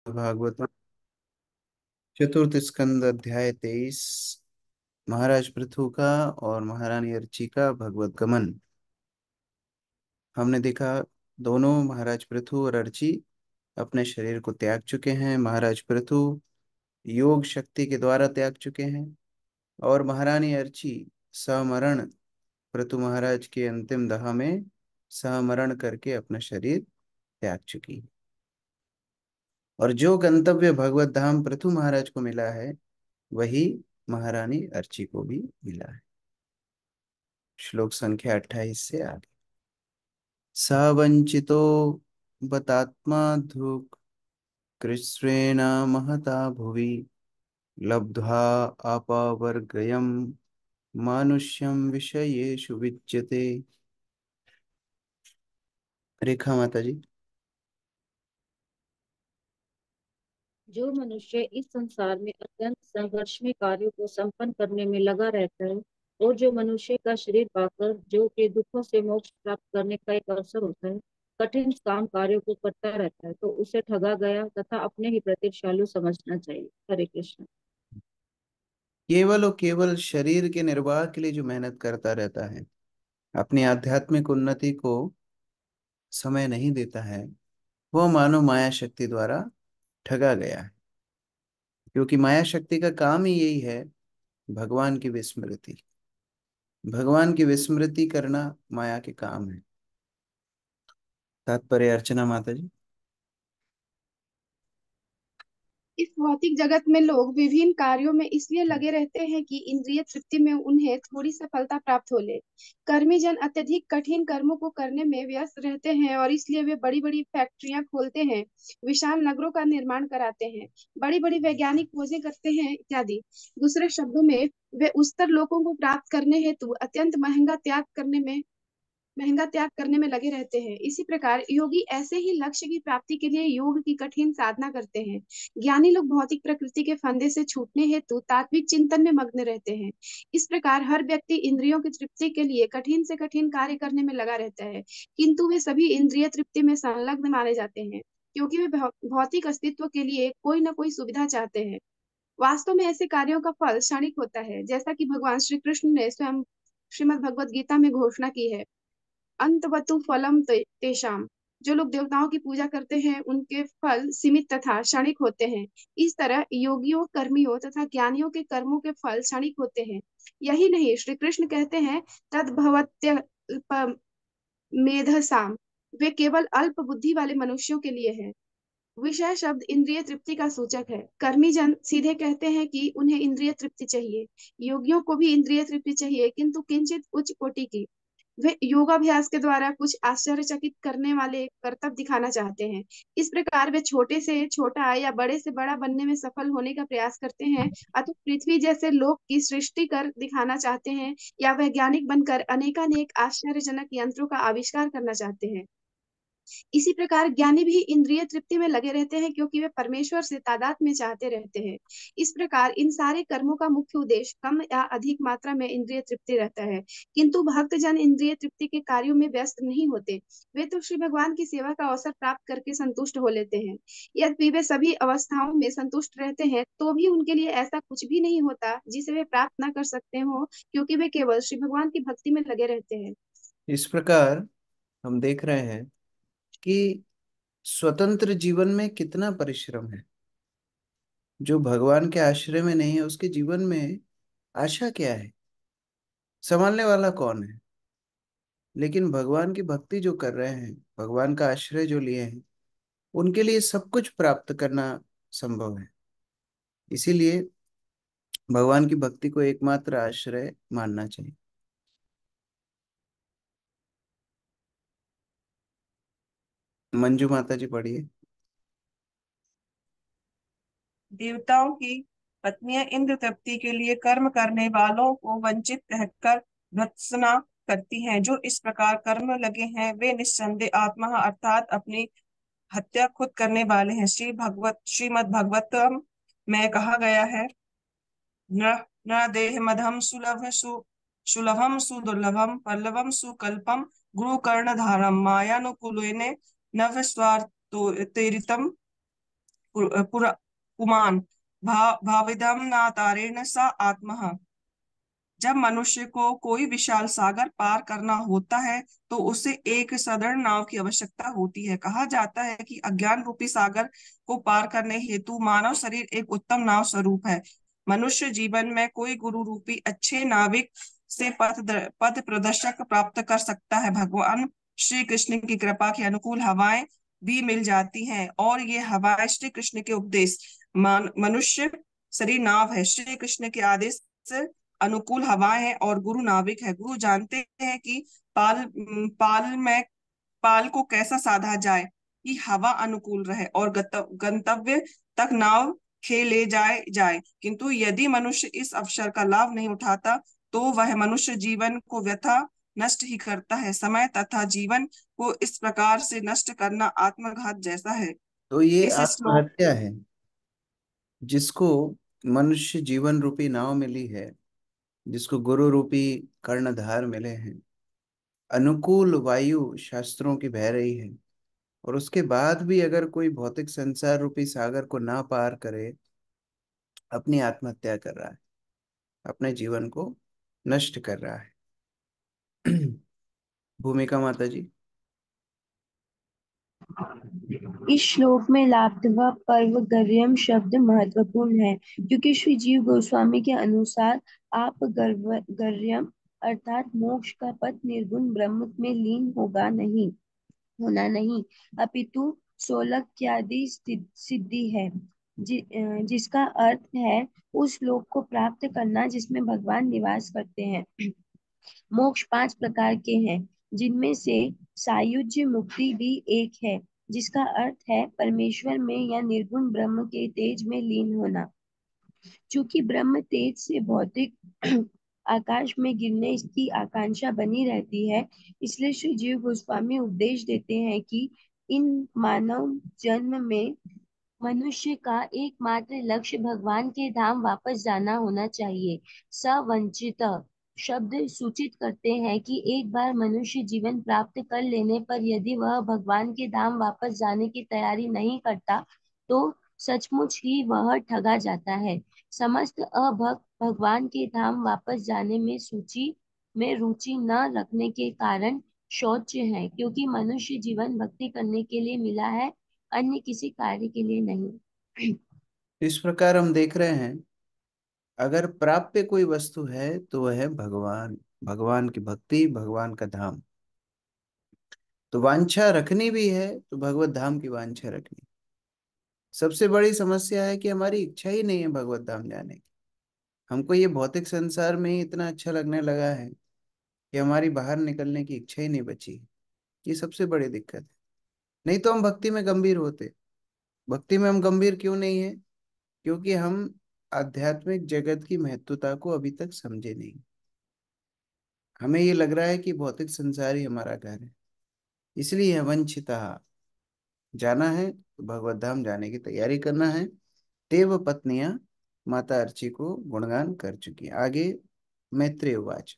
भागवत चतुर्थ स्कंद अध्याय 23। महाराज पृथु का और महारानी अर्ची का भगवत गमन। हमने देखा दोनों महाराज पृथु और अर्ची अपने शरीर को त्याग चुके हैं। महाराज पृथु योग शक्ति के द्वारा त्याग चुके हैं और महारानी अर्ची समरण पृथु महाराज के अंतिम दाह में समरण करके अपना शरीर त्याग चुकी है। और जो गंतव्य भगवत धाम पृथु महाराज को मिला है वही महारानी अर्ची को भी मिला है। श्लोक संख्या 28 से आगे। स वंचितो बतात्मा धुक् कृष्णेन महता भुवि लब्ध्वा अपवर्गयम् मानुष्यं विषयेषु विच्यते। रेखा माता जी। जो मनुष्य इस संसार में अत्यंत संघर्ष में कार्यों को संपन्न करने में लगा रहता है और जो मनुष्य का शरीर पाकर जो के दुखों से मोक्ष प्राप्त करने का एक अवसर होता है, कठिन काम कार्यों को करता रहता है, तो उसे ठगा गया तथा अपने ही प्रतिशालु समझना चाहिए। हरे कृष्ण। केवल और केवल शरीर के निर्वाह के लिए जो मेहनत करता रहता है, अपनी आध्यात्मिक उन्नति को समय नहीं देता है, वह मानो माया शक्ति द्वारा ठगा गया है। क्योंकि माया शक्ति का काम ही यही है, भगवान की विस्मृति। भगवान की विस्मृति करना माया के काम है। तात्पर्य अर्चना माता जी। इस भौतिक जगत में लोग विभिन्न कार्यों में इसलिए लगे रहते हैं कि इंद्रिय तृप्ति में उन्हें थोड़ी सफलता प्राप्त हो ले। कर्मी जन अत्यधिक कठिन कर्मों को करने में व्यस्त रहते हैं और इसलिए वे बड़ी बड़ी फैक्ट्रियां खोलते हैं, विशाल नगरों का निर्माण कराते हैं, बड़ी बड़ी वैज्ञानिक खोजें करते हैं इत्यादि। दूसरे शब्दों में वे उच्चतर लोकों को प्राप्त करने हेतु अत्यंत महंगा त्याग करने में लगे रहते हैं। इसी प्रकार योगी ऐसे ही लक्ष्य की प्राप्ति के लिए योग की कठिन साधना करते हैं। ज्ञानी लोग भौतिक प्रकृति के फंदे से छूटने हेतु तात्विक चिंतन में मग्न रहते हैं। इस प्रकार हर व्यक्ति इंद्रियों की तृप्ति के लिए कठिन से कठिन कार्य करने में लगा रहता है, किंतु वे सभी इंद्रिय तृप्ति में संलग्न माने जाते हैं, क्योंकि वे भौतिक अस्तित्व के लिए कोई न कोई सुविधा चाहते हैं। वास्तव में ऐसे कार्यों का फल क्षणिक होता है, जैसा कि भगवान श्री कृष्ण ने स्वयं श्रीमद् भगवत गीता में घोषणा की है। अंतवतु फलम तेषाम। जो लोग देवताओं की पूजा करते हैं उनके फल सीमित तथा क्षणिक होते हैं। इस तरह योगियों, कर्मियों तथा ज्ञानियों के कर्मों के फल क्षणिक होते हैं। यही नहीं, श्री कृष्ण कहते हैं तद्भवत्य मेधसाम। वे केवल अल्प बुद्धि वाले मनुष्यों के लिए है। विषय शब्द इंद्रिय तृप्ति का सूचक है। कर्मी जन सीधे कहते हैं कि उन्हें इंद्रिय तृप्ति चाहिए। योगियों को भी इंद्रिय तृप्ति चाहिए, किंतु किंचित उच्च कोटि की। वे योगाभ्यास के द्वारा कुछ आश्चर्यचकित करने वाले करतब दिखाना चाहते हैं। इस प्रकार वे छोटे से छोटा या बड़े से बड़ा बनने में सफल होने का प्रयास करते हैं, अथवा पृथ्वी जैसे लोक की सृष्टि कर दिखाना चाहते हैं, या वैज्ञानिक बनकर अनेकानेक आश्चर्यजनक यंत्रों का आविष्कार करना चाहते हैं। इसी प्रकार ज्ञानी भी इंद्रिय तृप्ति में लगे रहते हैं, क्योंकि वे परमेश्वर से तादात्म्य चाहते रहते हैं। इस प्रकार इन सारे कर्मों का मुख्य उद्देश्य कम या अधिक मात्रा में इंद्रिय तृप्ति रहता है। किंतु भक्त जन इंद्रिय तृप्ति के कार्यों में व्यस्त नहीं होते। वे तो श्री भगवान की सेवा का अवसर प्राप्त करके संतुष्ट हो लेते हैं। यदि वे सभी अवस्थाओं में संतुष्ट रहते हैं, तो भी उनके लिए ऐसा कुछ भी नहीं होता जिसे वे प्राप्त न कर सकते हो, क्योंकि वे केवल श्री भगवान की भक्ति में लगे रहते हैं। इस प्रकार हम देख रहे हैं कि स्वतंत्र जीवन में कितना परिश्रम है। जो भगवान के आश्रय में नहीं है उसके जीवन में आशा क्या है, संभालने वाला कौन है। लेकिन भगवान की भक्ति जो कर रहे हैं, भगवान का आश्रय जो लिए हैं, उनके लिए सब कुछ प्राप्त करना संभव है। इसीलिए भगवान की भक्ति को एकमात्र आश्रय मानना चाहिए। मंजू माता जी पढ़िए। देवताओं की पत्नियां इंद्र तृप्ति के लिए कर्म करने वालों को वंचित कहकर भर्त्सना करती हैं। जो इस प्रकार कर्म लगे हैं वे निस्संदेह आत्मा अर्थात अपनी हत्या खुद करने वाले हैं। श्रीमद् भागवतम में कहा गया है, न न देह मधम सुलभम सुदुर्लभम पल्लवम सुकल्पम गुरु कर्णधारम मायानुकूलेन नव स्वार्थ पुमान भाविदम नातारेण सा आत्मा। जब मनुष्य को कोई विशाल सागर पार करना होता है तो उसे एक सदृढ़ नाव की आवश्यकता होती है। कहा जाता है कि अज्ञान रूपी सागर को पार करने हेतु मानव शरीर एक उत्तम नाव स्वरूप है। मनुष्य जीवन में कोई गुरु रूपी अच्छे नाविक से पथ प्रदर्शक प्राप्त कर सकता है। भगवान श्री कृष्ण की कृपा की अनुकूल हवाएं भी मिल जाती हैं और ये हवाएं श्री कृष्ण के उपदेश मनुष्य शरीर नाव है। श्री कृष्ण के आदेश से अनुकूल हवाएं है और गुरु नाविक है। गुरु जानते हैं कि पाल को कैसा साधा जाए कि हवा अनुकूल रहे और गंतव्य तक नाव ले जाए जाए। किंतु यदि मनुष्य इस अवसर का लाभ नहीं उठाता तो वह मनुष्य जीवन को व्यथा नष्ट ही करता है। समय तथा जीवन को इस प्रकार से नष्ट करना आत्मघात जैसा है। तो ये इस श्लोक आत्महत्या है जिसको मनुष्य जीवन रूपी नाव मिली है, जिसको गुरु रूपी कर्णधार मिले हैं, अनुकूल वायु शास्त्रों की बह रही है, और उसके बाद भी अगर कोई भौतिक संसार रूपी सागर को ना पार करे, अपनी आत्महत्या कर रहा है, अपने जीवन को नष्ट कर रहा है। भूमिका माता जी। इस श्लोक में लाप्तवा पर्व गर्यम शब्द महत्वपूर्ण है, क्योंकि श्री जीव गोस्वामी के अनुसार आप गर्यम अर्थात मोक्ष का पथ निर्गुण ब्रह्म में लीन होना नहीं, अपितु सोलक्यादि सिद्धि है, जिसका अर्थ है उस लोक को प्राप्त करना जिसमें भगवान निवास करते हैं। मोक्ष 5 प्रकार के हैं, जिनमें से सायुज्य मुक्ति भी एक है, जिसका अर्थ है परमेश्वर में या निर्गुण ब्रह्म के तेज में लीन होना। चूंकि ब्रह्म तेज से भौतिक आकाश में गिरने की आकांक्षा बनी रहती है, इसलिए श्री जीव गोस्वामी उपदेश देते हैं कि इन मानव जन्म में मनुष्य का एकमात्र लक्ष्य भगवान के धाम वापस जाना होना चाहिए। सवंचित शब्द सूचित करते हैं कि एक बार मनुष्य जीवन प्राप्त कर लेने पर यदि वह भगवान के धाम वापस जाने की तैयारी नहीं करता तो सचमुच ही वह ठगा जाता है। समस्त अभक्त भगवान के धाम वापस जाने में रुचि न रखने के कारण शौच है, क्योंकि मनुष्य जीवन भक्ति करने के लिए मिला है, अन्य किसी कार्य के लिए नहीं। इस प्रकार हम देख रहे हैं, अगर प्राप्य कोई वस्तु है तो वह है भगवान, भगवान की भक्ति, भगवान का धाम। तो वांछा रखनी भी है तो भगवत धाम की वांछा रखनी। सबसे बड़ी समस्या है कि हमारी इच्छा ही नहीं है भगवत धाम जाने की। हमको ये भौतिक संसार में ही इतना अच्छा लगने लगा है कि हमारी बाहर निकलने की इच्छा ही नहीं बची। ये सबसे बड़ी दिक्कत है। नहीं तो हम भक्ति में गंभीर होते। भक्ति में हम गंभीर क्यों नहीं है? क्योंकि हम आध्यात्मिक जगत की महत्वता को अभी तक समझे नहीं। हमें ये लग रहा है कि भौतिक संसार ही हमारा घर है, इसलिए वंचिता जाना है तो भगवत धाम जाने की तैयारी करना है। देव पत्नियां माता अर्ची को गुणगान कर चुकी हैं। आगे मैत्रेय उवाच।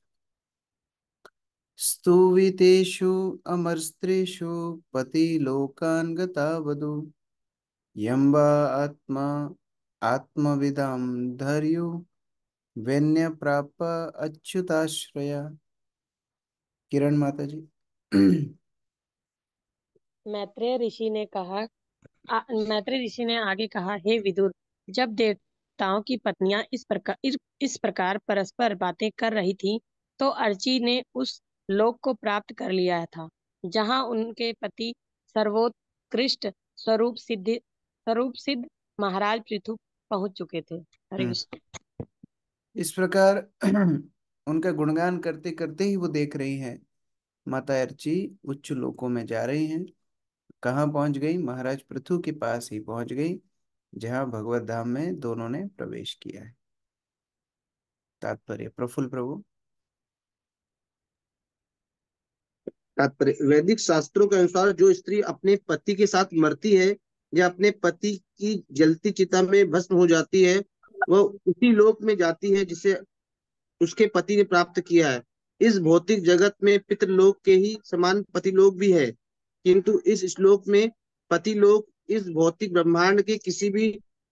स्तुवितेषु अमरस्त्रीषु पतिलोकान् गता वधू यम्बा आत्मा आत्मविदां धर्यु वेन्य प्राप अच्युताश्रया। किरण माता जी। मैत्रेय ऋषि ने आगे कहा, हे विदुर, जब देवताओं की पत्नियां इस प्रकार परस्पर बातें कर रही थी तो अर्ची ने उस लोक को प्राप्त कर लिया था जहां उनके पति सर्वोत्कृष्ट स्वरूप सिद्ध महाराज पृथु पहुंच चुके थे। हरे हम्म, कृष्ण। इस प्रकार उनका गुणगान करते करते ही वो देख रही हैं माता अर्ची उच्च लोकों में जा रही हैं। कहाँ पहुंच गई? महाराज पृथु के पास ही पहुंच गई, जहाँ भगवत धाम में दोनों ने प्रवेश किया है। तात्पर्य प्रफुल्ल प्रभु। तात्पर्य वैदिक शास्त्रों के अनुसार जो स्त्री अपने पति के साथ मरती है या अपने पति की जलती चिता में भस्म हो जाती है, वह उसी लोक में जाती है जिसे उसके पति ने प्राप्त किया है। इस भौतिक जगत में पितृलोक के ही समान पतिलोक भी है, किंतु इस श्लोक में पतिलोक इस भौतिक ब्रह्मांड के किसी भी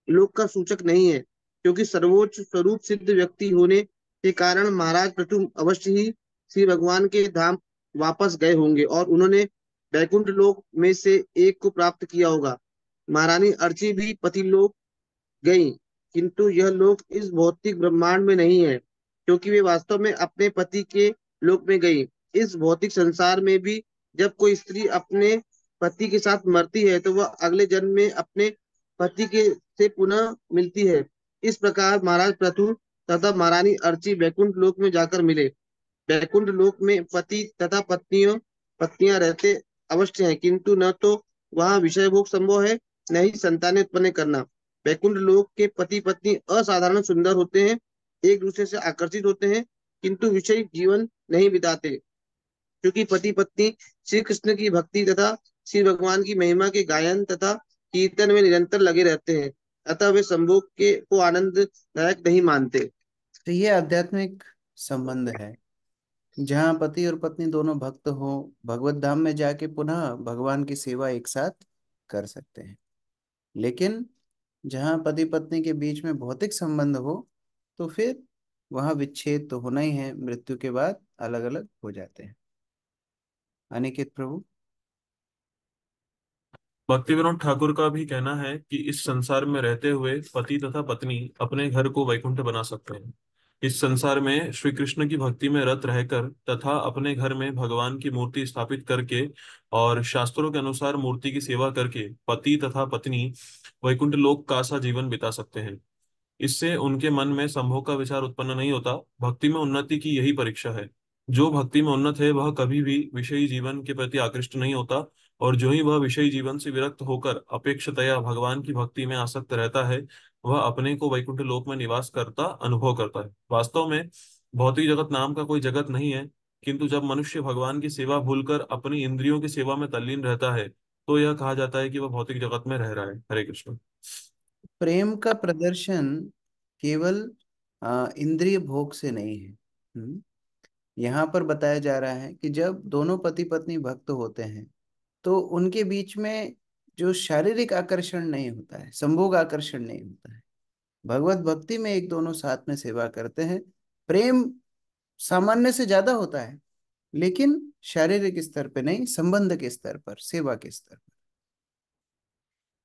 लोक का सूचक नहीं है, क्योंकि सर्वोच्च स्वरूप सिद्ध व्यक्ति होने के कारण महाराज पृथु अवश्य ही श्री भगवान के धाम वापस गए होंगे और उन्होंने वैकुंठ लोक में से एक को प्राप्त किया होगा। महारानी अर्ची भी पति लोक गई, किंतु यह लोक इस भौतिक ब्रह्मांड में नहीं है, क्योंकि वे वास्तव में अपने पति के लोक में गई। इस भौतिक संसार में भी जब कोई स्त्री अपने पति के साथ मरती है तो वह अगले जन्म में अपने पति के से पुनः मिलती है। इस प्रकार महाराज पृथु तथा महारानी अर्ची वैकुंठ लोक में जाकर मिले। वैकुंठ लोक में पति तथा पत्नियां रहते अवश्य हैं, किंतु न तो वहाँ विषय भोग संभव है, न ही संतानें उत्पन्न करना। वैकुंठ लोक के पति पत्नी असाधारण सुंदर होते हैं, एक दूसरे से आकर्षित होते हैं, किंतु विषय जीवन नहीं बिताते, क्योंकि पति पत्नी श्री कृष्ण की भक्ति तथा श्री भगवान की महिमा के गायन तथा कीर्तन में निरंतर लगे रहते हैं। अतः वे संभोग के को आनंददायक नहीं मानते। तो ये आध्यात्मिक संबंध है, जहाँ पति और पत्नी दोनों भक्त हो, भगवत धाम में जाके पुनः भगवान की सेवा एक साथ कर सकते हैं। लेकिन जहाँ पति पत्नी के बीच में भौतिक संबंध हो, तो फिर वहाँ विच्छेद तो होना ही है, मृत्यु के बाद अलग अलग हो जाते हैं। अनिकेत प्रभु। भक्ति विनोद ठाकुर का भी कहना है कि इस संसार में रहते हुए पति तथा पत्नी अपने घर को वैकुंठ बना सकते हैं। इस संसार में श्री कृष्ण की भक्ति में रत रहकर तथा अपने घर में भगवान की मूर्ति स्थापित करके और शास्त्रों के अनुसार मूर्ति की सेवा करके पति तथा पत्नी वैकुंठ लोक का सा जीवन बिता सकते हैं। इससे उनके मन में संभोग का विचार उत्पन्न नहीं होता। भक्ति में उन्नति की यही परीक्षा है। जो भक्ति में उन्नत है वह कभी भी विषयी जीवन के प्रति आकृष्ट नहीं होता, और जो ही वह विषयी जीवन से विरक्त होकर अपेक्षतया भगवान की भक्ति में आसक्त रहता है, वह अपने को वैकुंठ लोक में निवास करता अनुभव करता है। वास्तव में भौतिक जगत नाम का कोई जगत नहीं है, किंतु जब मनुष्य भगवान की सेवा भूलकर अपनी इंद्रियों की सेवा में तल्लीन रहता है, तो यह कहा जाता है कि वह भौतिक जगत में रह रहा है। हरे कृष्ण। प्रेम का प्रदर्शन केवल इंद्रिय भोग से नहीं है। यहाँ पर बताया जा रहा है कि जब दोनों पति पत्नी भक्त होते हैं, तो उनके बीच में जो शारीरिक आकर्षण नहीं होता है, संभोग आकर्षण नहीं होता है। भगवत भक्ति में एक दोनों साथ में सेवा करते हैं। प्रेम सामान्य से ज्यादा होता है, लेकिन शारीरिक स्तर पे नहीं, संबंध के स्तर पर, सेवा के स्तर पर।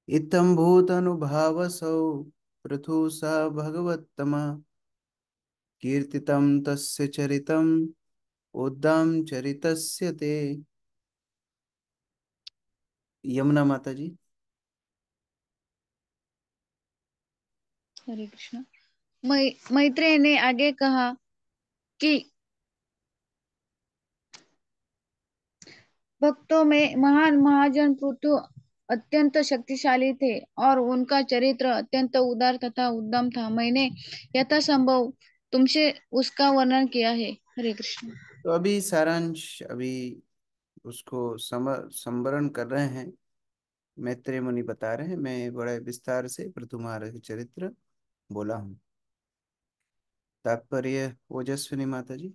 इत्थं भूत अनुभावसौ पृथु सा भगवत्तमा, कीर्तितं तस्य चरितम् उद्दाम चरितस्य ते। यमुना माता जी। हरे कृष्ण। मैत्रेय ने आगे कहा कि भक्तों में महान महाजन पृथु अत्यंत शक्तिशाली थे और उनका चरित्र अत्यंत उदार तथा उद्दम था। मैंने यथासंभव तुमसे उसका वर्णन किया है। हरे कृष्ण। तो अभी सारांश, अभी उसको संवरण कर रहे हैं, मैत्रेय मुनि बता रहे हैं। मैं बड़े विस्तार से पृथु महाराज के चरित्र बोला हूँ। तात्पर्य ओजस्विनी माता जी।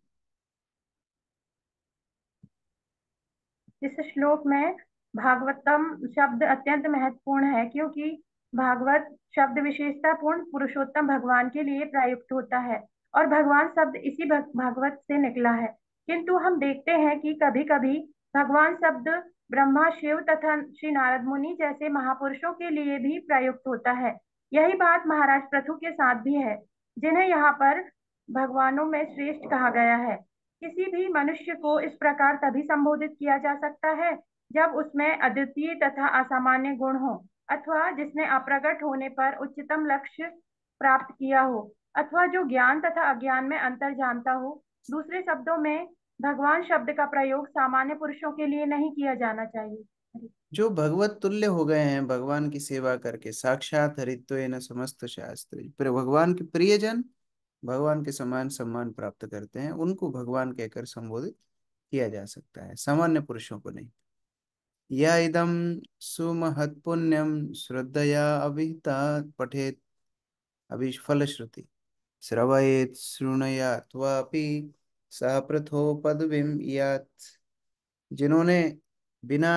इस श्लोक में भागवतम शब्द अत्यंत महत्वपूर्ण है, क्योंकि भागवत शब्द विशेषता पूर्ण पुरुषोत्तम भगवान के लिए प्रयुक्त होता है और भगवान शब्द इसी भागवत से निकला है। किंतु हम देखते हैं कि कभी कभी भगवान शब्द ब्रह्मा, शिव तथा श्री नारद मुनि जैसे महापुरुषों के लिए भी प्रयुक्त होता है। यही बात महाराज पृथु के साथ भी है, जिन्हें यहाँ पर भगवानों में श्रेष्ठ कहा गया है। किसी भी मनुष्य को इस प्रकार तभी संबोधित किया जा सकता है जब उसमें अद्वितीय तथा असामान्य गुण हो, अथवा जिसने अप्रगट होने पर उच्चतम लक्ष्य प्राप्त किया हो, अथवा जो ज्ञान तथा अज्ञान में अंतर जानता हो। दूसरे शब्दों में भगवान शब्द का प्रयोग सामान्य पुरुषों के लिए नहीं किया जाना चाहिए। जो भगवत तुल्य हो गए हैं भगवान की सेवा करके, साक्षात हरित्वेन समस्त शास्त्री, फिर भगवान के प्रियजन भगवान के समान सम्मान प्राप्त करते हैं, उनको भगवान कहकर संबोधित किया जा सकता है, सामान्य पुरुषों को नहीं। या इदम सुमहत् पुण्यम श्रद्धया अभिहिता पठेत अभिफलश्रुति श्रवयेत शृणुयात् वापि सह प्रथो पदवीं यात्। जिन्होंने बिना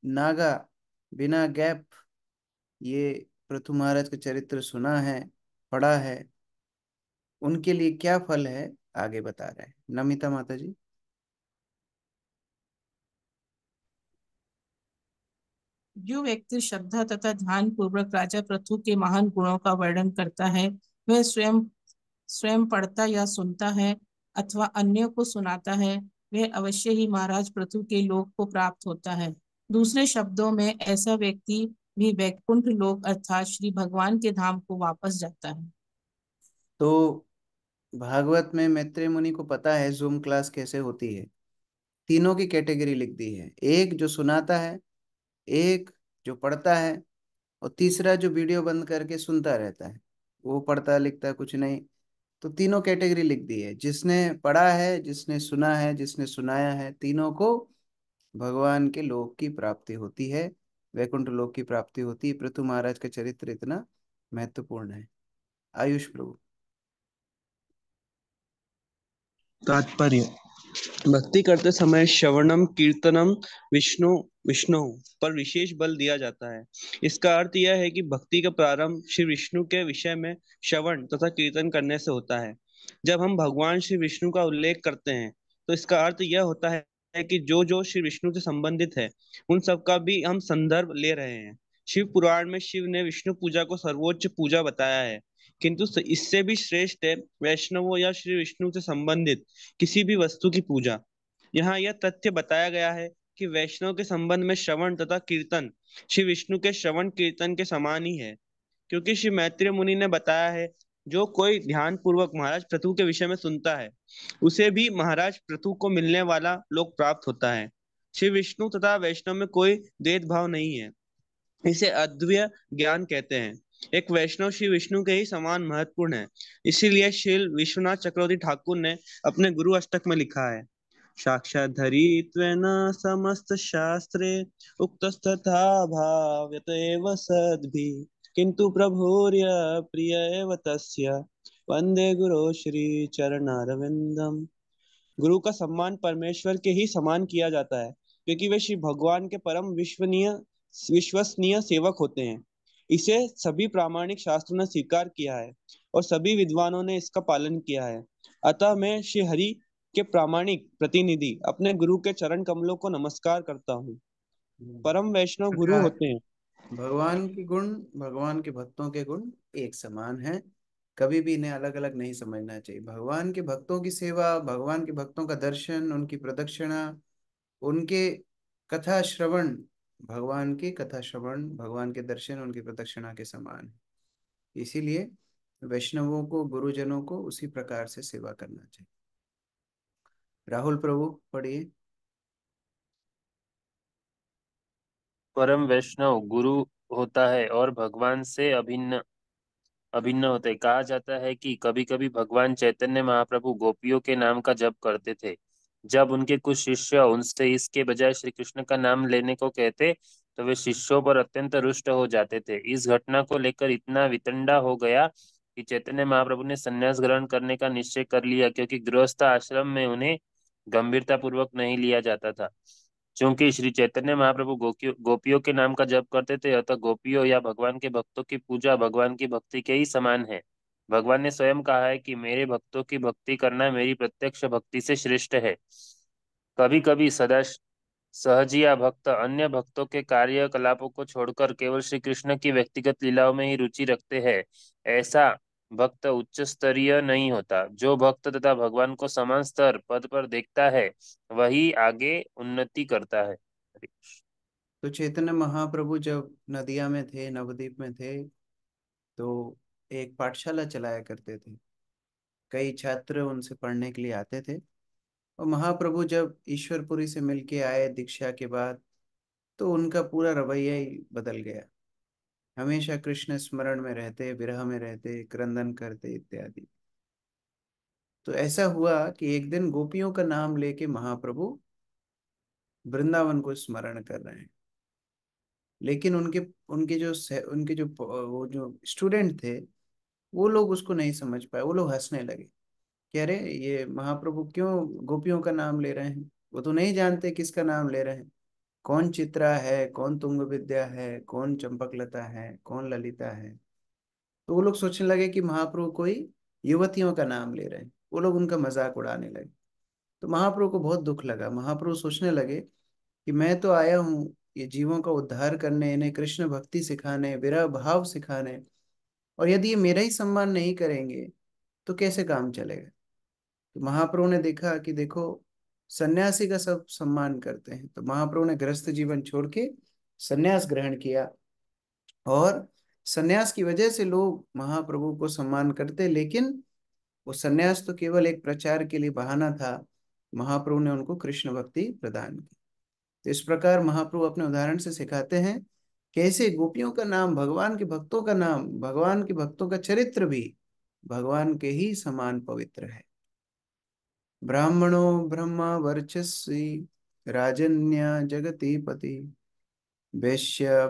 नागा, बिना गैप ये पृथु महाराज का चरित्र सुना है, पढ़ा है, उनके लिए क्या फल है आगे बता रहे हैं नमिता माता जी। जो व्यक्ति श्रद्धा तथा ध्यान पूर्वक राजा पृथु के महान गुणों का वर्णन करता है, वह स्वयं स्वयं पढ़ता या सुनता है अथवा अन्यों को सुनाता है, वह अवश्य ही महाराज पृथु के लोक को प्राप्त होता है। दूसरे शब्दों में ऐसा व्यक्ति भी वैकुंठ लोक अर्थात श्री भगवान के धाम को वापस जाता है। तो भागवत में मैत्रेय मुनि को पता है जूम क्लास कैसे होती है। तीनों की कैटेगरी लिख दी है, एक जो सुनाता है, एक जो पढ़ता है, और तीसरा जो वीडियो बंद करके सुनता रहता है, वो पढ़ता लिखता कुछ नहीं। तो तीनों कैटेगरी लिख दी है, जिसने पढ़ा है, जिसने सुना है, जिसने सुनाया है, तीनों को भगवान के लोक की प्राप्ति होती है, वैकुंठ लोक की प्राप्ति होती है। पृथु महाराज का चरित्र इतना महत्वपूर्ण है। आयुष प्रभु। तात्पर्य। भक्ति करते समय श्रवणम कीर्तनम विष्णु विष्णु पर विशेष बल दिया जाता है। इसका अर्थ यह है कि भक्ति का प्रारंभ श्री विष्णु के विषय में श्रवण तथा कीर्तन करने से होता है। जब हम भगवान श्री विष्णु का उल्लेख करते हैं तो इसका अर्थ यह होता है कि जो जो श्री विष्णु से संबंधित है उन सब का भी हम संदर्भ ले रहे हैं। शिव पुराण में शिव ने विष्णु पूजा को सर्वोच्च पूजा बताया है, किंतु इससे भी श्रेष्ठ है वैष्णवों या श्री विष्णु से संबंधित किसी भी वस्तु की पूजा। यहाँ यह तथ्य बताया गया है कि वैष्णव के संबंध में श्रवण तथा कीर्तन श्री विष्णु के श्रवण कीर्तन के समान ही है, क्योंकि श्री मैत्रेय मुनि ने बताया है जो कोई ध्यान पूर्वक महाराज पृथु के विषय में सुनता है उसे भी महाराज पृथु को मिलने वाला लोक प्राप्त होता है। श्री विष्णु तथा वैष्णव में कोई भेदभाव नहीं है, इसे अद्वैय ज्ञान कहते हैं। एक वैष्णव श्री विष्णु के ही समान महत्वपूर्ण है। इसीलिए श्री विश्वनाथ चक्रवर्ती ठाकुर ने अपने गुरु अष्टक में लिखा है, साक्षात धरित्वेन समस्त शास्त्रे उक्तस्तथा भाव्यत एव सद्भि किंतु प्रभुर्य प्रिय एव तस्य वंदे गुरु श्री चरणारविंदम। गुरु का सम्मान परमेश्वर के ही समान किया जाता है, क्योंकि वे श्री भगवान के परम विश्वसनीय सेवक होते हैं। इसे सभी प्रामाणिक शास्त्रों ने स्वीकार किया है और सभी विद्वानों ने इसका पालन किया है। अतः मैं श्री हरि के प्रामाणिक प्रतिनिधि अपने गुरु के चरण कमलों को नमस्कार करता हूँ। परम वैष्णव गुरु होते हैं। भगवान के गुण, भगवान के भक्तों के गुण एक समान है, कभी भी इन्हें अलग अलग नहीं समझना चाहिए। भगवान के भक्तों की सेवा, भगवान के भक्तों का दर्शन, उनकी प्रदक्षिणा, उनके कथा श्रवण, भगवान की कथा श्रवण, भगवान के दर्शन उनकी प्रदक्षिणा के समान है। इसीलिए वैष्णवों को, गुरुजनों को उसी प्रकार से सेवा करना चाहिए। राहुल प्रभु पढ़िए। परम वैष्णव गुरु होता है और भगवान से अभिन्न अभिन्न होते हैं। कहा जाता है कि कभी कभी भगवान चैतन्य महाप्रभु गोपियों के नाम का जप करते थे। जब उनके कुछ शिष्य उनसे इसके बजाय श्री कृष्ण का नाम लेने को कहते तो वे शिष्यों पर अत्यंत रुष्ट हो जाते थे। इस घटना को लेकर इतना वितंडा हो गया कि चैतन्य महाप्रभु ने संन्यास ग्रहण करने का निश्चय कर लिया, क्योंकि गृहस्थ आश्रम में उन्हें गंभीरता पूर्वक नहीं लिया जाता था। चूंकि श्री चैतन्य महाप्रभु गोपियों के नाम का जप करते थे, अतः गोपियों या भगवान के भक्तों की पूजा भगवान की भक्ति के ही समान है। भगवान ने स्वयं कहा है कि मेरे भक्तों की भक्ति करना मेरी प्रत्यक्ष भक्ति से श्रेष्ठ है। कभी कभी सदा सहजिया भक्त अन्य भक्तों के कार्यकलापों को छोड़कर केवल श्री कृष्ण की व्यक्तिगत लीलाओं में ही रुचि रखते हैं। ऐसा भक्त उच्च स्तरीय नहीं होता। जो भक्त तथा भगवान को समान स्तर पद पर देखता है वही आगे उन्नति करता है। तो चैतन्य महाप्रभु जब नदिया में थे, नवद्वीप में थे, तो एक पाठशाला चलाया करते थे। कई छात्र उनसे पढ़ने के लिए आते थे। और महाप्रभु जब ईश्वरपुरी से मिलके आए दीक्षा के बाद, तो उनका पूरा रवैया ही बदल गया। हमेशा कृष्ण स्मरण में रहते, विरह में रहते, क्रंदन करते इत्यादि। तो ऐसा हुआ कि एक दिन गोपियों का नाम लेके महाप्रभु वृंदावन को स्मरण कर रहे हैं, लेकिन उनके उनके जो वो जो स्टूडेंट थे, वो लोग उसको नहीं समझ पाए। वो लोग हंसने लगे कि अरे ये महाप्रभु क्यों गोपियों का नाम ले रहे हैं, वो तो नहीं जानते किसका नाम ले रहे हैं। कौन चित्रा है, कौन तुंग विद्या है, कौन चंपकलता है, कौन ललिता है। तो वो लोग सोचने लगे कि महाप्रभु कोई युवतियों का नाम ले रहे हैं, वो लोग उनका मजाक उड़ाने लगे। तो महाप्रभु को बहुत दुख लगा। महाप्रभु सोचने लगे कि मैं तो आया हूँ ये जीवों का उद्धार करने, इन्हें कृष्ण भक्ति सिखाने, विरह भाव सिखाने, और यदि ये मेरा ही सम्मान नहीं करेंगे तो कैसे काम चलेगा। तो महाप्रभु ने देखा कि देखो, सन्यासी का सब सम्मान करते हैं, तो महाप्रभु ने गृहस्थ जीवन छोड़ के सन्यास ग्रहण किया, और सन्यास की वजह से लोग महाप्रभु को सम्मान करते। लेकिन वो सन्यास तो केवल एक प्रचार के लिए बहाना था, महाप्रभु ने उनको कृष्ण भक्ति प्रदान की। तो इस प्रकार महाप्रभु अपने उदाहरण से सिखाते हैं कैसे गोपियों का नाम, भगवान के भक्तों का नाम, भगवान के भक्तों का चरित्र भी भगवान के ही समान पवित्र है। ब्राह्मणो ब्रह्मा वर्चस्वी राजन्य जगति पति, वैश्य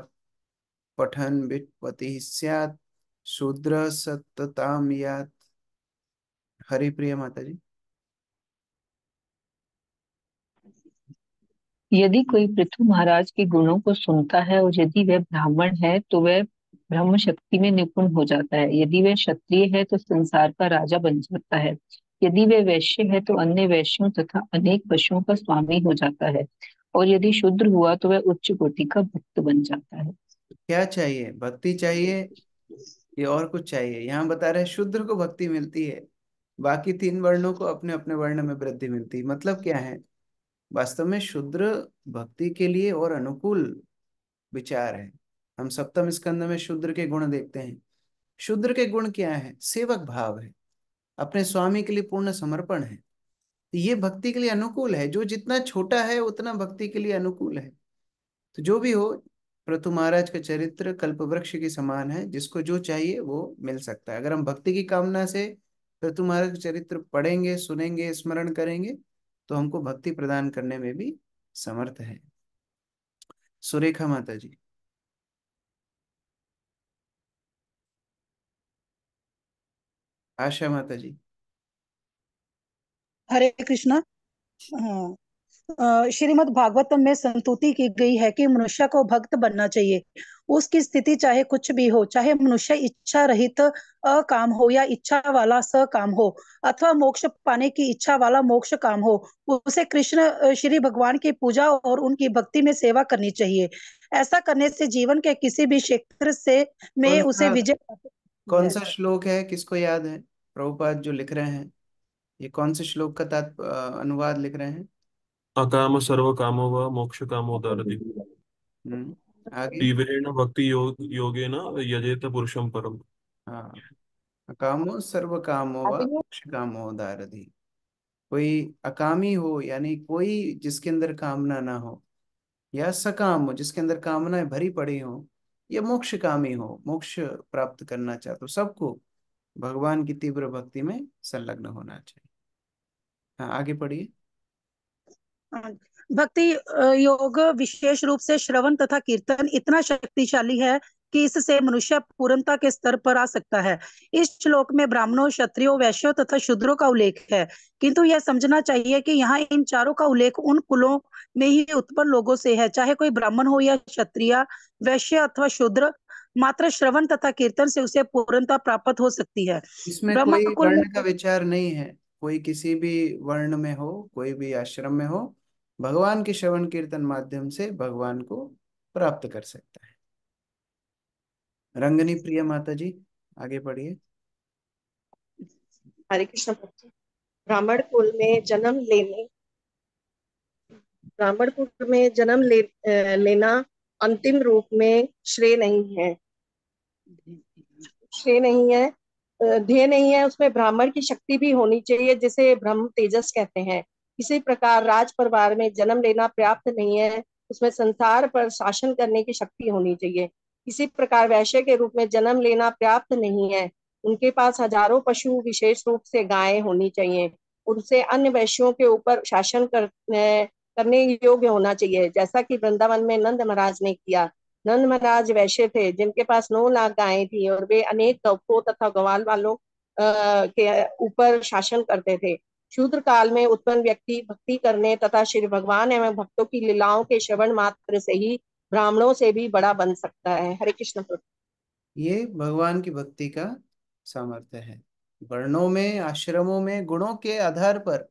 पठन वित्पति स्यात्, शूद्र सत्तताम यात्। हरिप्रिय माता जी। यदि कोई पृथु महाराज के गुणों को सुनता है और यदि वह ब्राह्मण है तो वह ब्रह्म शक्ति में निपुण हो जाता है। यदि वह क्षत्रिय है तो संसार का राजा बन जाता है। यदि वह वैश्य है तो अन्य वैश्यों तथा अनेक पशुओं का स्वामी हो जाता है। और यदि शूद्र हुआ तो वह उच्च कोटि का भक्त बन जाता है। क्या चाहिए? भक्ति चाहिए ये और कुछ चाहिए? यहाँ बता रहे शूद्र को भक्ति मिलती है, बाकी तीन वर्णों को अपने अपने वर्ण में वृद्धि मिलती है। मतलब क्या है? वास्तव में शूद्र भक्ति के लिए और अनुकूल विचार है। हम सप्तम स्कंद में शूद्र के गुण देखते हैं। शूद्र के गुण क्या है? सेवक भाव है, अपने स्वामी के लिए पूर्ण समर्पण है। ये भक्ति के लिए अनुकूल है। जो जितना छोटा है उतना भक्ति के लिए अनुकूल है। तो जो भी हो, पृथु महाराज का चरित्र कल्प वृक्ष के समान है, जिसको जो चाहिए वो मिल सकता है। अगर हम भक्ति की कामना से पृथु महाराज का चरित्र पढ़ेंगे, सुनेंगे, स्मरण करेंगे तो हमको भक्ति प्रदान करने में भी समर्थ है। सुरेखा माता जी। आशा माता जी। हरे कृष्णा। हाँ, श्रीमद् भागवतम में संतुति की गई है कि मनुष्य को भक्त बनना चाहिए। उसकी स्थिति चाहे कुछ भी हो, चाहे मनुष्य इच्छा रहित अकाम हो या इच्छा वाला सकाम हो, अथवा मोक्ष पाने की इच्छा वाला मोक्ष काम हो, उसे कृष्ण श्री भगवान की पूजा और उनकी भक्ति में सेवा करनी चाहिए। ऐसा करने से जीवन के किसी भी क्षेत्र से में उसे विजय प्राप्त होती कौन है। सा श्लोक है, किसको याद है? प्रभुपाद जो लिख रहे हैं, ये कौन से श्लोक का अनुवाद लिख रहे हैं? अकाम सर्व कामो व मोक्ष कामो दरति, आगे। तीव्रेण भक्ति योगेन यजेत पुरुषम परम। हाँ, अकामो सर्व कामो व मोक्ष कामो दारधि। कोई अकामी हो यानी कोई जिसके अंदर कामना ना हो, या सकाम हो जिसके अंदर कामनाएं भरी पड़ी हो, या मोक्ष कामी हो, मोक्ष प्राप्त करना चाहते हो, सबको भगवान की तीव्र भक्ति में संलग्न होना चाहिए। हाँ, आगे पढ़िए। भक्ति योग विशेष रूप से श्रवण तथा कीर्तन इतना शक्तिशाली है कि इससे मनुष्य पूर्णता के स्तर पर आ सकता है। इस श्लोक में ब्राह्मणों, क्षत्रियों, वैश्यों तथा शूद्रों का उल्लेख है, किंतु यह समझना चाहिए कि यहाँ इन चारों का उल्लेख उन कुलों में ही उत्पन्न लोगों से है, चाहे कोई ब्राह्मण हो या क्षत्रिय, वैश्य अथवा शूद्र। मात्र श्रवण तथा कीर्तन से उसे पूर्णता प्राप्त हो सकती है। इसमें ब्रह्म कोई कुल वर्ण का विचार नहीं है। कोई किसी भी वर्ण में हो, कोई भी आश्रम में हो, भगवान के श्रवण कीर्तन माध्यम से भगवान को प्राप्त कर सकता है। रंगनी प्रिय माता जी, आगे पढ़िए। हरे कृष्ण भक्त। ब्राह्मण कुल में जन्म लेने ब्राह्मण कुल में जन्म लेना अंतिम रूप में श्रेय नहीं है। ध्येय नहीं है। उसमें ब्राह्मण की शक्ति भी होनी चाहिए, जिसे ब्रह्म तेजस कहते हैं। इसी प्रकार राज परिवार में जन्म लेना पर्याप्त नहीं है, उसमें संसार पर शासन करने की शक्ति होनी चाहिए। इसी प्रकार वैश्य के रूप में जन्म लेना पर्याप्त नहीं है, उनके पास हजारों पशु, विशेष रूप से गायें होनी चाहिए। उनसे अन्य वैश्यों के ऊपर शासन करने योग्य होना चाहिए, जैसा कि वृंदावन में नंद महाराज ने किया। नंद महाराज वैश्य थे जिनके पास 9 लाख गायें थी, और वे अनेक गौकों तथा ग्वाल वालों के ऊपर शासन करते थे। शूद्र काल में उत्पन्न व्यक्ति भक्ति करने तथा श्री भगवान एवं भक्तों की लीलाओं के श्रवण मात्र से ही ब्राह्मणों से भी बड़ा बन सकता है। हरे कृष्ण प्रभु। ये भगवान की भक्ति का सामर्थ्य है। वर्णों में, आश्रमों में गुणों के आधार पर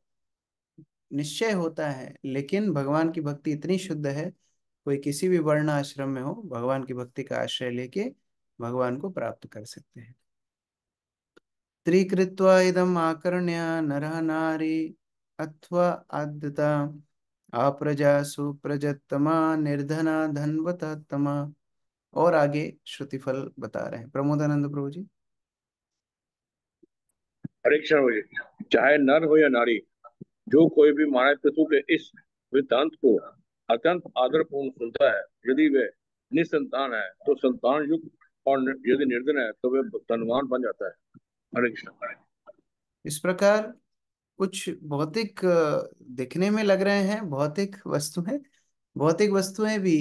निश्चय होता है, लेकिन भगवान की भक्ति इतनी शुद्ध है, कोई किसी भी वर्ण आश्रम में हो, भगवान की भक्ति का आश्रय लेके भगवान को प्राप्त कर सकते हैं। त्रिकृत्वा इदम आकर्ण्य नरः नारी अथवा आद्यता अप्रजा सुप्रजतमा निर्धना धनवतमा। और आगे श्रुतिफल बता रहे हैं प्रमोदानंद प्रभु जी। परीक्षण हो, चाहे नर हो या नारी, जो कोई भी मानव पशु के इस वृत्तांत को अत्यंत आदरपूर्ण सुनता है, यदि वे निसंतान है तो संतान युक्त, और यदि निर्धन है तो वे धनवान बन जाता है। हरे कृष्ण। इस प्रकार कुछ भौतिक दिखने में लग रहे हैं, भौतिक वस्तुएं, भौतिक वस्तुएं भी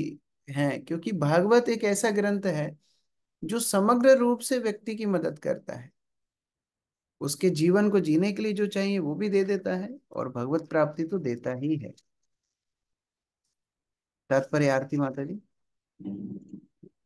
हैं, क्योंकि भागवत एक ऐसा ग्रंथ है जो समग्र रूप से व्यक्ति की मदद करता है। उसके जीवन को जीने के लिए जो चाहिए वो भी दे देता है, और भगवत प्राप्ति तो देता ही है। तात्पर्य आरती माता जी।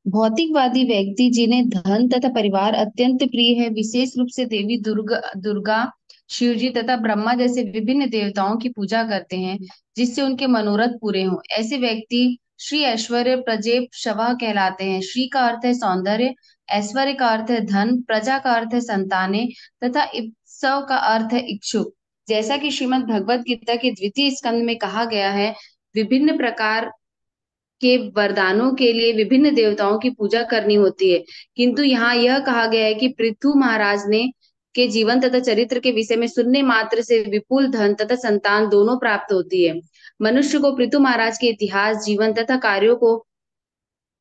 भौतिकवादी व्यक्ति जिन्हें धन तथा परिवार अत्यंत प्रिय है, विशेष रूप से देवी दुर्गा, शिवजी तथा ब्रह्मा जैसे विभिन्न देवताओं की पूजा करते हैं, जिससे उनके मनोरथ पूरे हों। ऐसे व्यक्ति श्री ऐश्वर्य प्रजेप शवा कहलाते हैं। श्री का अर्थ है सौंदर्य, ऐश्वर्य का अर्थ है धन, प्रजा का अर्थ है संतानें तथा इत्सव का अर्थ है इच्छुक। जैसा कि श्रीमद् भगवत गीता के द्वितीय स्कंद में कहा गया है, विभिन्न प्रकार के वरदानों के लिए विभिन्न देवताओं की पूजा करनी होती है, किंतु यहाँ यह कहा गया है कि पृथु महाराज ने के जीवन तथा चरित्र के विषय में सुनने मात्र से विपुल धन तथा संतान दोनों प्राप्त होती है। मनुष्य को पृथु महाराज के इतिहास, जीवन तथा कार्यों को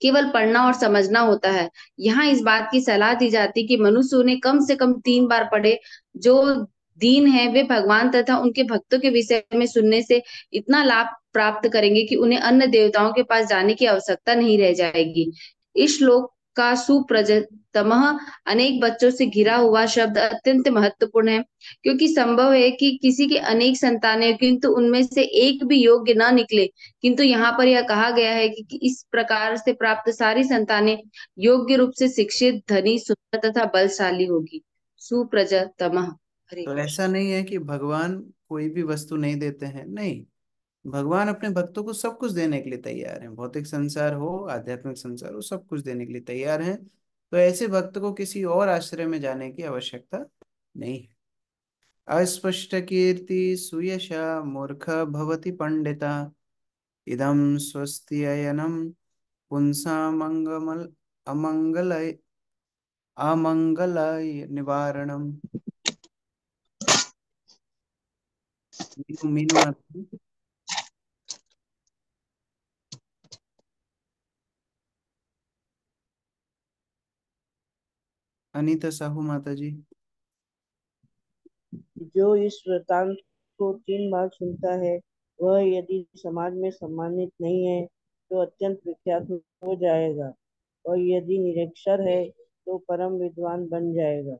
केवल पढ़ना और समझना होता है। यहाँ इस बात की सलाह दी जाती कि मनुष्य उन्हें कम से कम 3 बार पढ़े। जो दीन है वे भगवान तथा उनके भक्तों के विषय में सुनने से इतना लाभ प्राप्त करेंगे कि उन्हें अन्य देवताओं के पास जाने की आवश्यकता नहीं रह जाएगी। इस श्लोक का सुप्रजतमः अनेक बच्चों से घिरा हुआ शब्द अत्यंत महत्वपूर्ण है, क्योंकि संभव है कि किसी के अनेक संतानें किंतु उनमें से एक भी योग्य न निकले, किंतु यहाँ पर यह कहा गया है कि इस प्रकार से प्राप्त सारी संतानें योग्य रूप से शिक्षित, धनी, सुंदर तथा बलशाली होगी। सुप्रजतमः। तो ऐसा नहीं है कि भगवान कोई भी वस्तु नहीं देते हैं, नहीं, भगवान अपने भक्तों को सब कुछ देने के लिए तैयार हैं। भौतिक संसार हो, आध्यात्मिक संसार हो, सब कुछ देने के लिए तैयार हैं। तो ऐसे भक्त को किसी और आश्रय में जाने की आवश्यकता नहीं है। अस्पष्ट कीर्ति सुयशा मूर्ख भवति पंडिता इदम स्वस्ति अयनम पुंसा मंगल अमंगल निवारणम। मीनू माता जी। अनीता साहू माता जी। जो इस वृतांत को 3 बार सुनता है, वह यदि समाज में सम्मानित नहीं है तो अत्यंत विख्यात हो जाएगा, और यदि निरक्षर है तो परम विद्वान बन जाएगा।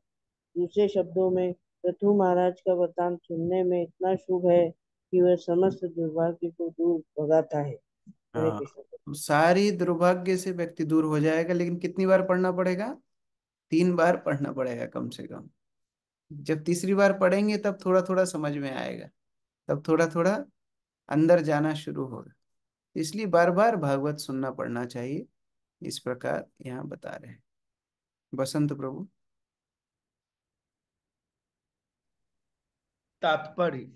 दूसरे शब्दों में, पृथु महाराज का वृतांत सुनने में इतना शुभ है कि वह समस्त दुर्भाग्य को दूर भगाता है। हरे हाँ, कृष्ण। तो सारी दुर्भाग्य से व्यक्ति दूर हो जाएगा, लेकिन कितनी बार पढ़ना पड़ेगा? 3 बार पढ़ना पड़ेगा कम से कम। जब तीसरी बार पढ़ेंगे तब थोड़ा थोड़ा समझ में आएगा, तब थोड़ा थोड़ा अंदर जाना शुरू होगा। इसलिए बार बार भागवत सुनना पड़ना चाहिए, इस प्रकार यहाँ बता रहे हैं। बसंत प्रभु। तात्पर्य,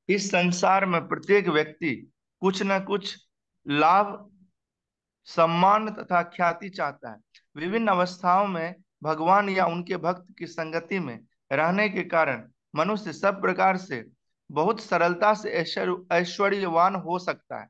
इस संसार में प्रत्येक व्यक्ति कुछ न कुछ लाभ, सम्मान तथा ख्याति चाहता है। विभिन्न अवस्थाओं में भगवान या उनके भक्त की संगति में रहने के कारण मनुष्य सब प्रकार से बहुत सरलता से ऐश्वर्यवान हो सकता है।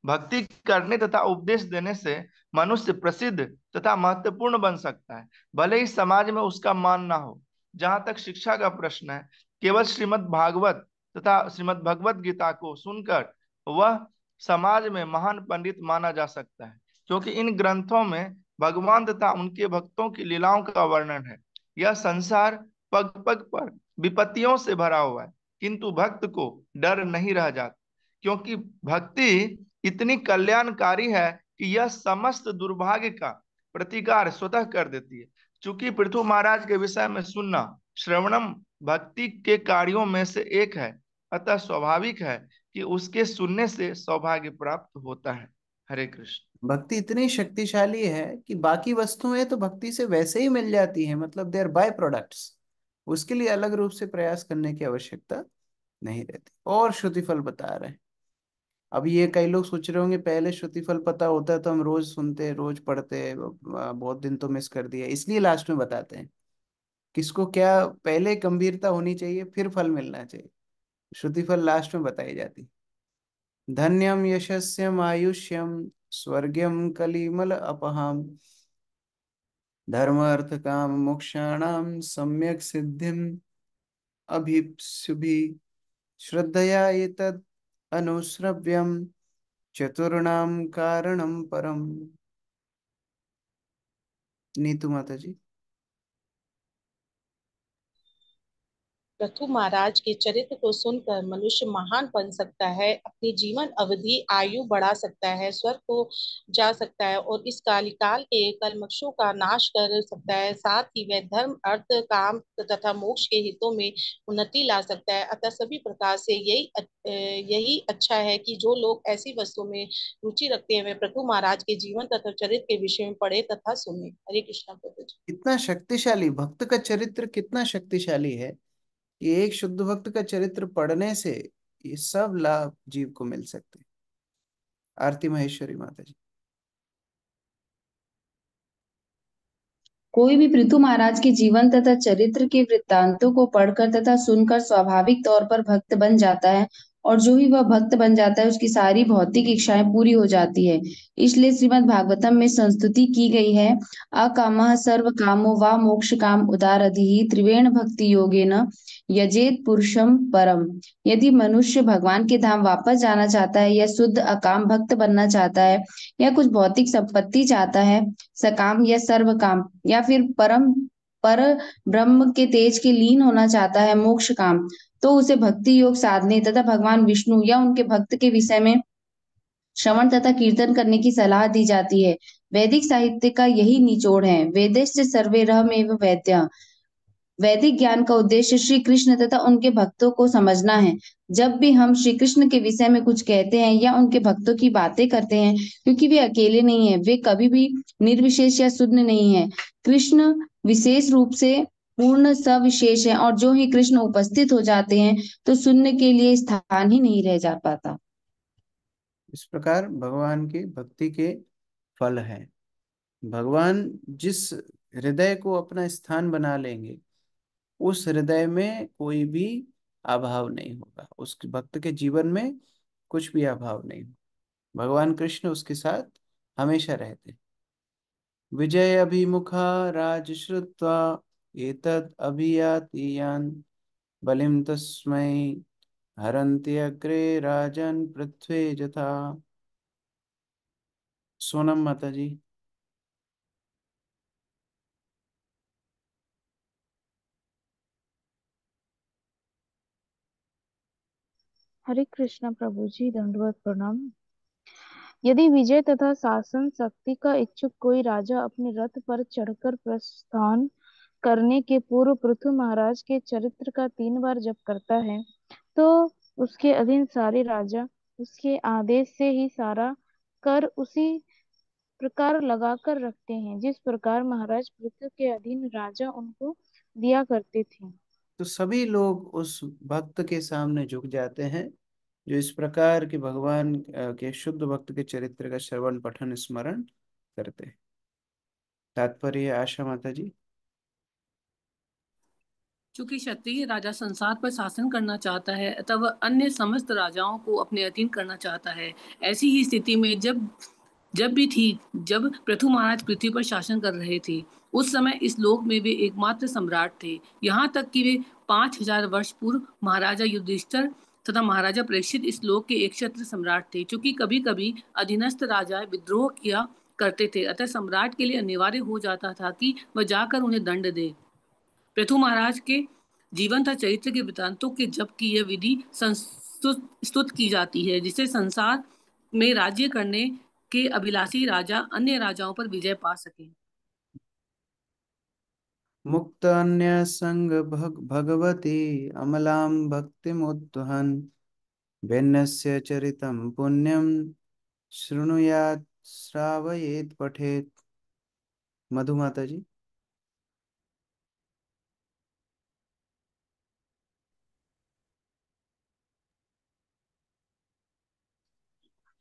भक्ति करने तथा उपदेश देने से मनुष्य प्रसिद्ध तथा महत्वपूर्ण बन सकता है, भले ही समाज में उसका मान ना हो। जहाँ तक शिक्षा का प्रश्न है, केवल श्रीमद् भागवत तथा श्रीमद् भगवत गीता को सुनकर वह समाज में महान पंडित माना जा सकता है, क्योंकि इन ग्रंथों में भगवान तथा उनके भक्तों की लीलाओं का वर्णन है। यह संसार पग पग पर विपत्तियों से भरा हुआ है, किंतु भक्त को डर नहीं रह जाता, क्योंकि भक्ति इतनी कल्याणकारी है कि यह समस्त दुर्भाग्य का प्रतिकार स्वतः कर देती है। चूंकि पृथु महाराज के विषय में सुनना श्रवणम भक्ति के कार्यों में से एक है, अतः स्वाभाविक है कि उसके सुनने से सौभाग्य प्राप्त होता है। हरे कृष्ण। भक्ति इतनी शक्तिशाली है कि बाकी वस्तुएं तो भक्ति से वैसे ही मिल जाती हैं, मतलब दे आर बाय प्रोडक्ट्स, उसके लिए अलग रूप से प्रयास करने की आवश्यकता नहीं रहती। और श्रुतिफल बता रहे हैं। अब ये कई लोग सोच रहे होंगे पहले श्रुतिफल पता होता है तो हम रोज सुनते रोज पढ़ते, बहुत दिन तो मिस कर दिया, इसलिए लास्ट में बताते हैं किसको क्या पहले गंभीरता होनी चाहिए फिर फल मिलना चाहिए। श्रुतिफल लास्ट में बताई जाती। धन्यम यशस्यम आयुष्यम स्वर्गम कलिमल अपहाम धर्म अर्थ काम मोक्षाणाम सम्यक सिद्धिम अभिप्सुभि श्रद्धया एतद् अनुश्रव्यम चतुर्णाम कारणम परम। नीतू माता जी। पृथु महाराज के चरित्र को सुनकर मनुष्य महान बन सकता है, अपनी जीवन अवधि आयु बढ़ा सकता है, स्वर्ग को जा सकता है और इस कालिकाल के कल्मषों का नाश कर सकता है। साथ ही वह धर्म अर्थ काम तथा मोक्ष के हितों में उन्नति ला सकता है। अतः सभी प्रकार से यही अच्छा है कि जो लोग ऐसी वस्तुओं में रुचि रखते हैं वे पृथु महाराज के जीवन तथा चरित्र के विषय में पढ़े तथा सुने। हरे कृष्णा प्रभु जी। कितना शक्तिशाली भक्त का चरित्र, कितना शक्तिशाली है। ये एक शुद्ध भक्त का चरित्र पढ़ने से ये सब लाभ जीव को मिल सकते हैं। आरती महेश्वरी माता जी। कोई भी पृथु महाराज के जीवन तथा चरित्र के वृत्तांतों को पढ़कर तथा सुनकर स्वाभाविक तौर पर भक्त बन जाता है, और जो ही वह भक्त बन जाता है उसकी सारी भौतिक इच्छाएं पूरी हो जाती है। इसलिए श्रीमद् भागवतम में संस्तुति की गई है, अकामः सर्व कामो वा मोक्ष काम उदारधिः त्रिवेण भक्ति योगेन यजेत पुरुषम परम। यदि मनुष्य भगवान के धाम वापस जाना चाहता है या शुद्ध अकाम भक्त बनना चाहता है या कुछ भौतिक संपत्ति चाहता है, सकाम या सर्व काम, या फिर परम पर ब्रह्म के तेज के लीन होना चाहता है, मोक्ष काम, तो उसे भक्ति योग साधने तथा भगवान विष्णु या उनके भक्त के विषय में श्रवण तथा कीर्तन करने की सलाह दी जाती है। वैदिक साहित्य का यही निचोड़ है। वेदेश्च सर्वे रहमेव वेद्यः। वैदिक ज्ञान का उद्देश्य श्री कृष्ण तथा उनके भक्तों को समझना है। जब भी हम श्री कृष्ण के विषय में कुछ कहते हैं या उनके भक्तों की बातें करते हैं, क्योंकि वे अकेले नहीं हैं, वे कभी भी निर्विशेष या शून्य नहीं है। कृष्ण विशेष रूप से पूर्ण सविशेष है, और जो ही कृष्ण उपस्थित हो जाते हैं तो शून्य के लिए स्थान ही नहीं रह जा पाता। इस प्रकार भगवान की भक्ति के फल है। भगवान जिस हृदय को अपना स्थान बना लेंगे उस हृदय में कोई भी अभाव नहीं होगा, उस भक्त के जीवन में कुछ भी अभाव नहीं होगा। भगवान कृष्ण उसके साथ हमेशा रहते। विजय अभिमुखा राज श्रुत्वा एतद् अभियाति यान् बलिं तस्मै हरन्ति अग्रे राजन् पृथ्वी यथा। सोनम माता जी। हरे कृष्णा प्रभु जी, दंडवत प्रणाम। यदि विजय तथा शासन शक्ति का इच्छुक कोई राजा अपने रथ पर चढ़कर प्रस्थान करने के पूर्व पृथु महाराज के चरित्र का 3 बार जप करता है, तो उसके अधीन सारे राजा उसके आदेश से ही सारा कर उसी प्रकार लगा कर रखते हैं, जिस प्रकार महाराज पृथु के अधीन राजा उनको दिया करते थे। तो सभी लोग उस भक्त के सामने झुक जाते हैं जो इस प्रकार के भगवान के शुद्ध भक्त के चरित्र का श्रवण पठन स्मरण करते हैं। तात्पर्य आशा माता जी। चूंकि क्षत्रिय राजा संसार पर शासन करना चाहता है अतः वह अन्य समस्त राजाओं को अपने अधीन करना चाहता है। ऐसी ही स्थिति में जब पृथु महाराज पृथ्वी पर शासन कर रहे थे, उस समय इस लोक में वे एकमात्र सम्राट थे। यहाँ तक कि वे 5000 वर्ष पूर्व महाराजा युधिष्ठिर तथा महाराजा परीक्षित इस लोक के एक क्षत्र सम्राट थे। चूंकि कभी कभी अधीनस्थ राजा विद्रोह किया करते थे, अतः सम्राट के लिए अनिवार्य हो जाता था कि वह जाकर उन्हें दंड दे। पृथु महाराज के जीवंत चरित्र के वृतांतों के जप की यह विधि स्तुत की जाती है, जिससे संसार में राज्य करने के अभिलाषी राजा अन्य राजाओं पर विजय पा सके। मुक्त अन्य संग भगवती अमलां भक्तिमुद्वहन् भिन्नस्य चरितं पुण्यं शृणुयात् श्रावयेत् पठेत्। मधु माता जी।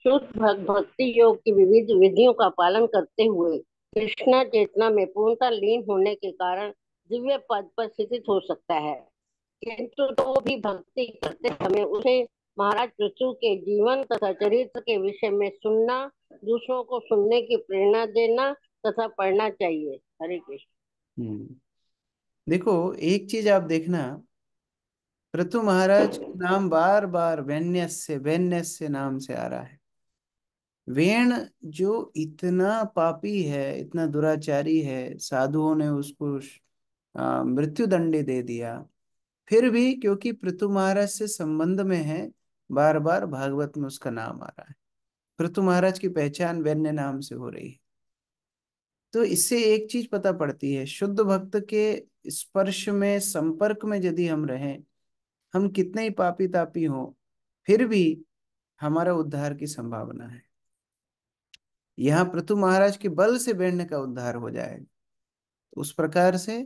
शुद्ध भक्ति योग की विविध विधियों का पालन करते हुए कृष्णा चेतना में पूर्णता लीन होने के कारण दिव्य पद पर स्थित हो सकता है, किंतु तो भी भक्ति करते समय उसे महाराज पृथु के जीवन तथा चरित्र के विषय में सुनना, दूसरों को सुनने की प्रेरणा देना तथा पढ़ना चाहिए। हरे कृष्ण। देखो, एक चीज आप देखना, पृथु महाराज का नाम बार बार वैन्यस्य नाम से आ रहा है। वेण जो इतना पापी है, इतना दुराचारी है, साधुओं ने उसको मृत्यु दंड दे दिया, फिर भी क्योंकि पृथु महाराज से संबंध में है, बार बार भागवत में उसका नाम आ रहा है। पृथु महाराज की पहचान वैन्य नाम से हो रही है। तो इससे एक चीज पता पड़ती है, शुद्ध भक्त के स्पर्श में, संपर्क में यदि हम रहें, हम कितने ही पापी तापी हों, फिर भी हमारा उद्धार की संभावना है। यहाँ पृथु महाराज के बल से बैठने का उद्धार हो जाएगा। तो उस प्रकार से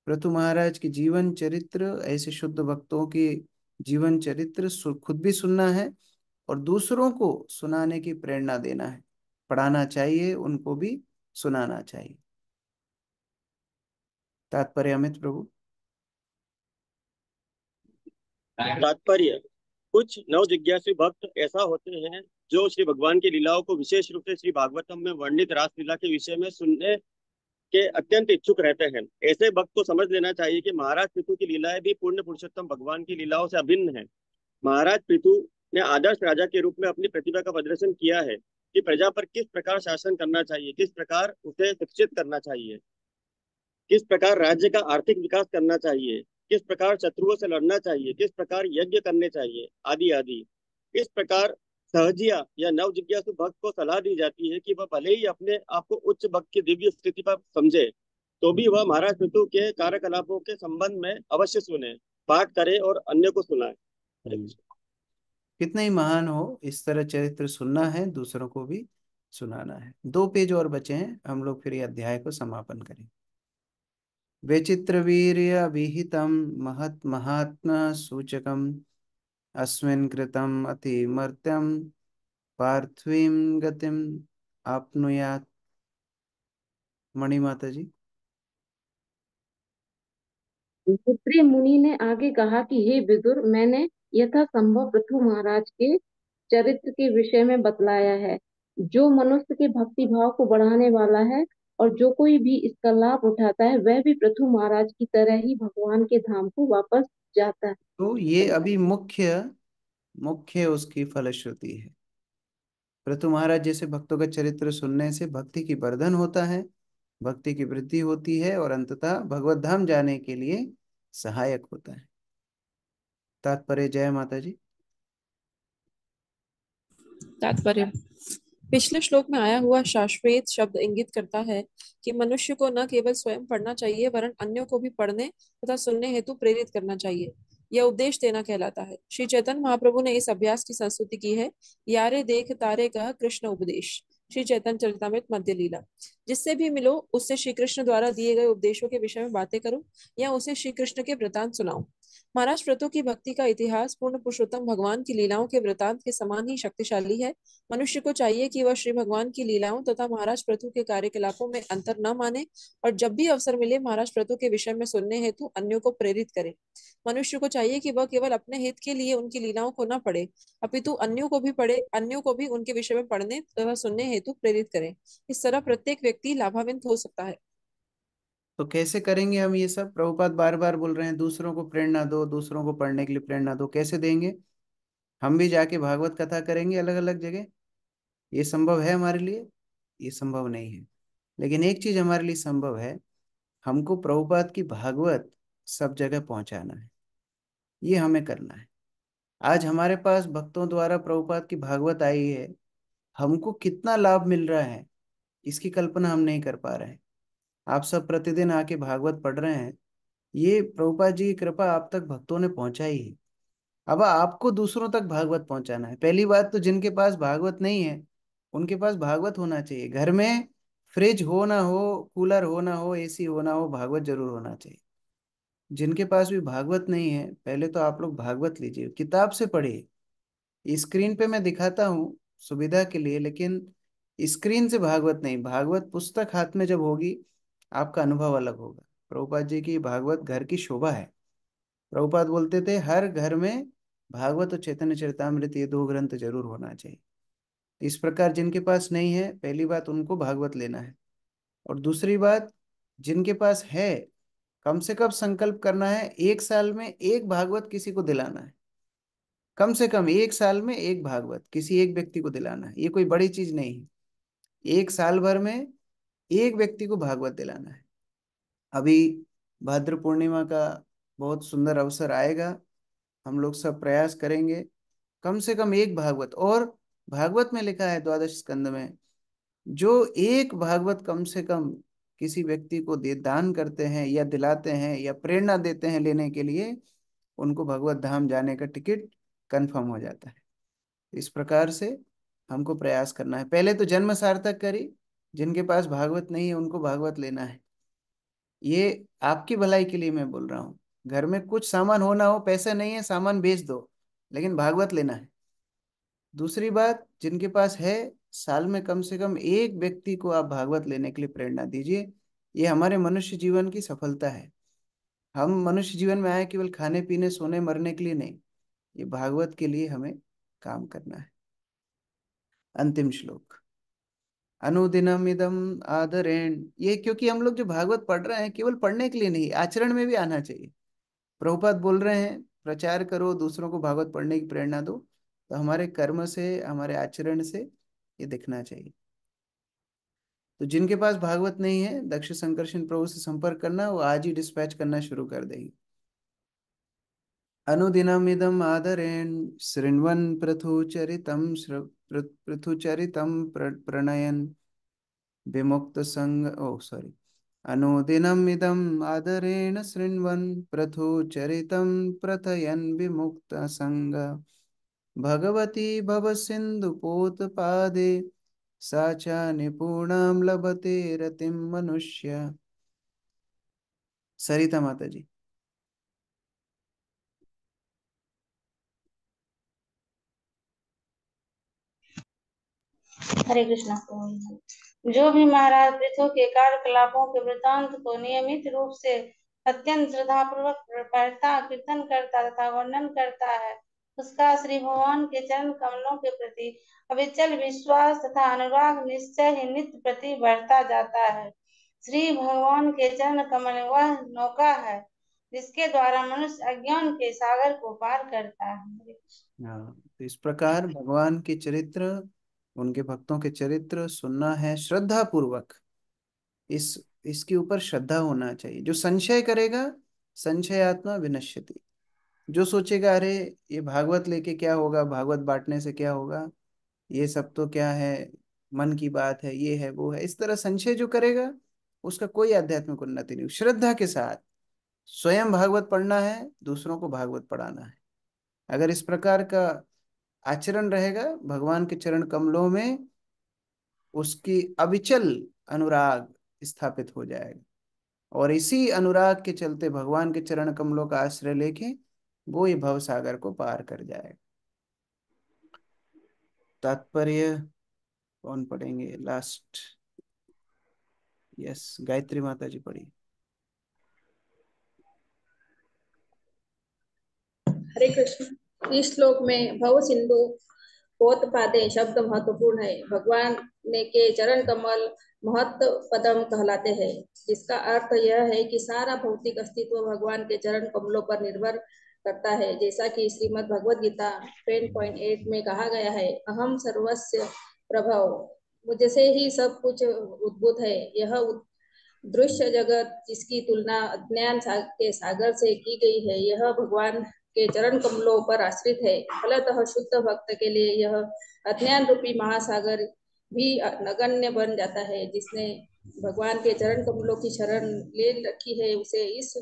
पृथु महाराज के जीवन चरित्र, ऐसे शुद्ध भक्तों के जीवन चरित्र खुद भी सुनना है और दूसरों को सुनाने की प्रेरणा देना है, पढ़ाना चाहिए, उनको भी सुनाना चाहिए। तात्पर्य अमित प्रभु। तात्पर्य, कुछ नव जिज्ञासु भक्त ऐसा होते हैं जो श्री भगवान की लीलाओं को विशेष रूप से श्री भागवतम में वर्णित रासलीला के विषय में सुनने के अत्यंत इच्छुक रहते हैं। ऐसे भक्त को समझ लेना चाहिए कि महाराज पृथु की लीलाएं भी पूर्ण पुरुषोत्तम भगवान की लीलाओं से अभिन्न है। महाराज पृथु ने आदर्श राजा के रूप में अपनी प्रतिभा का प्रदर्शन किया है कि प्रजा पर किस प्रकार शासन करना चाहिए, किस प्रकार उसे शिक्षित करना चाहिए, किस प्रकार राज्य का आर्थिक विकास करना चाहिए, किस प्रकार शत्रुओं से लड़ना चाहिए, किस प्रकार यज्ञ करने चाहिए, आदि आदि। इस प्रकार सहजिया या नव जिज्ञासु भक्त को सलाह दी जाती है कि वह भले ही अपने आप को उच्च भक्त की दिव्य स्थिति पर समझे, तो भी वह महाराज पृथु के कार्यकलापों के संबंध में अवश्य सुने, पाठ करे और अन्य को सुनाए। कितना ही महान हो, इस तरह चरित्र सुनना है, दूसरों को भी सुनाना है। 2 पेज और बचे हैं, हम लोग फिर ये अध्याय को समापन करें। विचित्र वीर्य विहितम महत् महात्मा सूचकम अस्मिन् कृतम अतिमर्त्यम पार्थिवीं गतिम आपनुयात्। मणि माता जी। मैत्रेय मुनि ने आगे कहा कि हे विदुर, मैंने यथासंभव पृथु महाराज के चरित्र के विषय में बतलाया है, जो मनुष्य के भक्ति भाव को बढ़ाने वाला है, और जो कोई भी इसका लाभ उठाता है वह भी पृथु महाराज की तरह ही भगवान के धाम को वापस जाता है। तो ये अभी मुख्य उसकी फलश्रुति है। पृथु महाराज जैसे भक्तों का चरित्र सुनने से भक्ति की वर्धन होता है, भक्ति की वृद्धि होती है और अंततः भगवत धाम जाने के लिए सहायक होता है। तात्पर्य जय माता जी। तात्पर्य, पिछले श्लोक में आया हुआ शाश्वत शब्द इंगित करता है कि मनुष्य को न केवल स्वयं पढ़ना चाहिए वरन अन्यों को भी पढ़ने तथा सुनने हेतु प्रेरित करना चाहिए। यह उपदेश देना कहलाता है। श्री चैतन्य महाप्रभु ने इस अभ्यास की संस्तुति की है। यारे देख तारे कह कृष्ण उपदेश, श्री चैतन्य चरितामृत मध्य लीला। जिससे भी मिलो उससे श्री कृष्ण द्वारा दिए गए उपदेशों के विषय में बातें करो या उसे श्री कृष्ण के वृतांत सुनाओ। महाराज पृथु की भक्ति का इतिहास पूर्ण पुरुषोत्तम भगवान की लीलाओं के वृतांत के समान ही शक्तिशाली है। मनुष्य को चाहिए कि वह श्री भगवान की लीलाओं तथा महाराज पृथु के कार्यकलापों में अंतर न माने और जब भी अवसर मिले महाराज पृथु के विषय में सुनने हेतु अन्यों को प्रेरित करे। मनुष्य को चाहिए कि वह केवल अपने हित के लिए उनकी लीलाओं को न पढ़े, अपितु अन्यों को भी पढ़े, अन्यों को भी उनके विषय में पढ़ने तथा सुनने हेतु प्रेरित करे। इस तरह प्रत्येक व्यक्ति लाभान्वित हो सकता है। तो कैसे करेंगे हम ये सब? प्रभुपाद बार बार बोल रहे हैं दूसरों को प्रेरणा दो, दूसरों को पढ़ने के लिए प्रेरणा दो। कैसे देंगे? हम भी जाके भागवत कथा करेंगे अलग अलग जगह? ये संभव है हमारे लिए? ये संभव नहीं है। लेकिन एक चीज हमारे लिए संभव है, हमको प्रभुपाद की भागवत सब जगह पहुंचाना है, ये हमें करना है। आज हमारे पास भक्तों द्वारा प्रभुपाद की भागवत आई है, हमको कितना लाभ मिल रहा है इसकी कल्पना हम नहीं कर पा रहे हैं। आप सब प्रतिदिन आके भागवत पढ़ रहे हैं, ये प्रभुपाद जी की कृपा आप तक भक्तों ने पहुंचाई है। अब आपको दूसरों तक भागवत पहुंचाना है। पहली बात तो जिनके पास भागवत नहीं है उनके पास भागवत होना चाहिए। घर में फ्रिज हो ना हो, कूलर हो ना हो, एसी हो ना हो, भागवत जरूर होना चाहिए। जिनके पास भी भागवत नहीं है, पहले तो आप लोग भागवत लीजिए, किताब से पढ़िए। स्क्रीन पे मैं दिखाता हूँ सुविधा के लिए, लेकिन स्क्रीन से भागवत नहीं, भागवत पुस्तक हाथ में जब होगी आपका अनुभव अलग होगा। प्रभुपाद जी की भागवत घर की शोभा है। प्रभुपाद बोलते थे हर घर में भागवत और चैतन्य चरितामृत, ये दो ग्रंथ जरूर होना चाहिए। इस प्रकार जिनके पास नहीं है, पहली बात उनको भागवत लेना है। और दूसरी बात, जिनके पास है, कम से कम संकल्प करना है 1 साल में एक भागवत किसी को दिलाना है। कम से कम 1 साल में एक भागवत किसी एक व्यक्ति को दिलाना है। ये कोई बड़ी चीज नहीं है, 1 साल भर में एक व्यक्ति को भागवत दिलाना है। अभी भाद्र पूर्णिमा का बहुत सुंदर अवसर आएगा, हम लोग सब प्रयास करेंगे कम से कम एक भागवत। और भागवत में लिखा है द्वादश स्कंद में, जो एक भागवत कम से कम किसी व्यक्ति को दे दान करते हैं या दिलाते हैं या प्रेरणा देते हैं लेने के लिए, उनको भगवत धाम जाने का टिकट कंफर्म हो जाता है। इस प्रकार से हमको प्रयास करना है। पहले तो जन्म सार्थक करी, जिनके पास भागवत नहीं है उनको भागवत लेना है। ये आपकी भलाई के लिए मैं बोल रहा हूँ। घर में कुछ सामान हो ना हो, पैसा नहीं है सामान बेच दो, लेकिन भागवत लेना है। दूसरी बात, जिनके पास है, साल में कम से कम एक व्यक्ति को आप भागवत लेने के लिए प्रेरणा दीजिए। ये हमारे मनुष्य जीवन की सफलता है। हम मनुष्य जीवन में आए केवल खाने पीने सोने मरने के लिए नहीं, ये भागवत के लिए हमें काम करना है। अंतिम श्लोक, अनुदिनम इदम आदरेण। ये क्योंकि हम लोग जो भागवत पढ़ रहे हैं केवल पढ़ने के लिए नहीं, आचरण में भी आना चाहिए। प्रभुपाद बोल रहे हैं प्रचार करो, दूसरों को भागवत पढ़ने की प्रेरणा दो, तो हमारे कर्म से, हमारे आचरण से ये दिखना चाहिए। तो जिनके पास भागवत नहीं है, दक्ष संकर्षण प्रभु से संपर्क करना, वो आज ही डिस्पैच करना शुरू कर देंगे। अनुदिनमिदम् आदरेण शृण्वन् पृथुचरितं पृथुचरितं प्रणयन् विमुक्त संग अनुदिनमिदम् आदरेण शृण्वन् पृथुचरितं प्रथयन् विमुक्त संग भगवती भवसिन्धुपोतपादे सा च निपुणां लभते रतिं मनुष्य। सरिता माता जी। हरे कृष्णा। जो भी महाराज पृथु के कार्यकलापों के वृतांत को नियमित रूप से अत्यंत श्रद्धापूर्वक पढ़ता, कीर्तन करता तथा वर्णन करता है, उसका श्री भगवान के चरण कमलों के प्रति अविचल विश्वास तथा अनुराग निश्चय ही नित्य प्रति बढ़ता जाता है। श्री भगवान के चरण कमल वह नौका है जिसके द्वारा मनुष्य अज्ञान के सागर को पार करता है। हाँ, तो इस प्रकार भगवान के चरित्र, उनके भक्तों के चरित्र सुनना है श्रद्धा पूर्वक। इसके ऊपर श्रद्धा होना चाहिए। जो संशय करेगा, संशय आत्मा विनश्यति। जो सोचेगा अरे ये भागवत लेके क्या होगा, भागवत बांटने से क्या होगा, ये सब तो क्या है, मन की बात है, ये है वो है, इस तरह संशय जो करेगा उसका कोई आध्यात्मिक उन्नति नहीं। श्रद्धा के साथ स्वयं भागवत पढ़ना है, दूसरों को भागवत पढ़ाना है। अगर इस प्रकार का आचरण रहेगा, भगवान के चरण कमलों में उसकी अविचल अनुराग स्थापित हो जाएगा। और इसी अनुराग के चलते भगवान के चरण कमलों का आश्रय लेके वो ये भव सागर को पार कर जाएगा। तात्पर्य कौन पढ़ेंगे लास्ट? यस, गायत्री माता जी पढ़ी। हरे कृष्ण। इस श्लोक में भव सिंधु पोतपादे शब्द महत्वपूर्ण है। भगवान ने के चरण कमल महत्व पदम कहलाते हैं, जिसका अर्थ यह है कि सारा भौतिक अस्तित्व भगवान के चरण कमलों पर निर्भर करता है। जैसा कि श्रीमद् भगवद गीता 10.8 में कहा गया है, अहम सर्वस्य प्रभव, मुझसे ही सब कुछ उद्भूत है। यह दृश्य जगत जिसकी तुलना अज्ञान के सागर से की गई है, यह भगवान के चरण कमलों पर आश्रित है। फलतः शुद्ध भक्त के लिए यह अज्ञान रूपी महासागर भी नगण्य बन जाता है। जिसने भगवान के चरण कमलों की शरण ले रखी है, उसे इस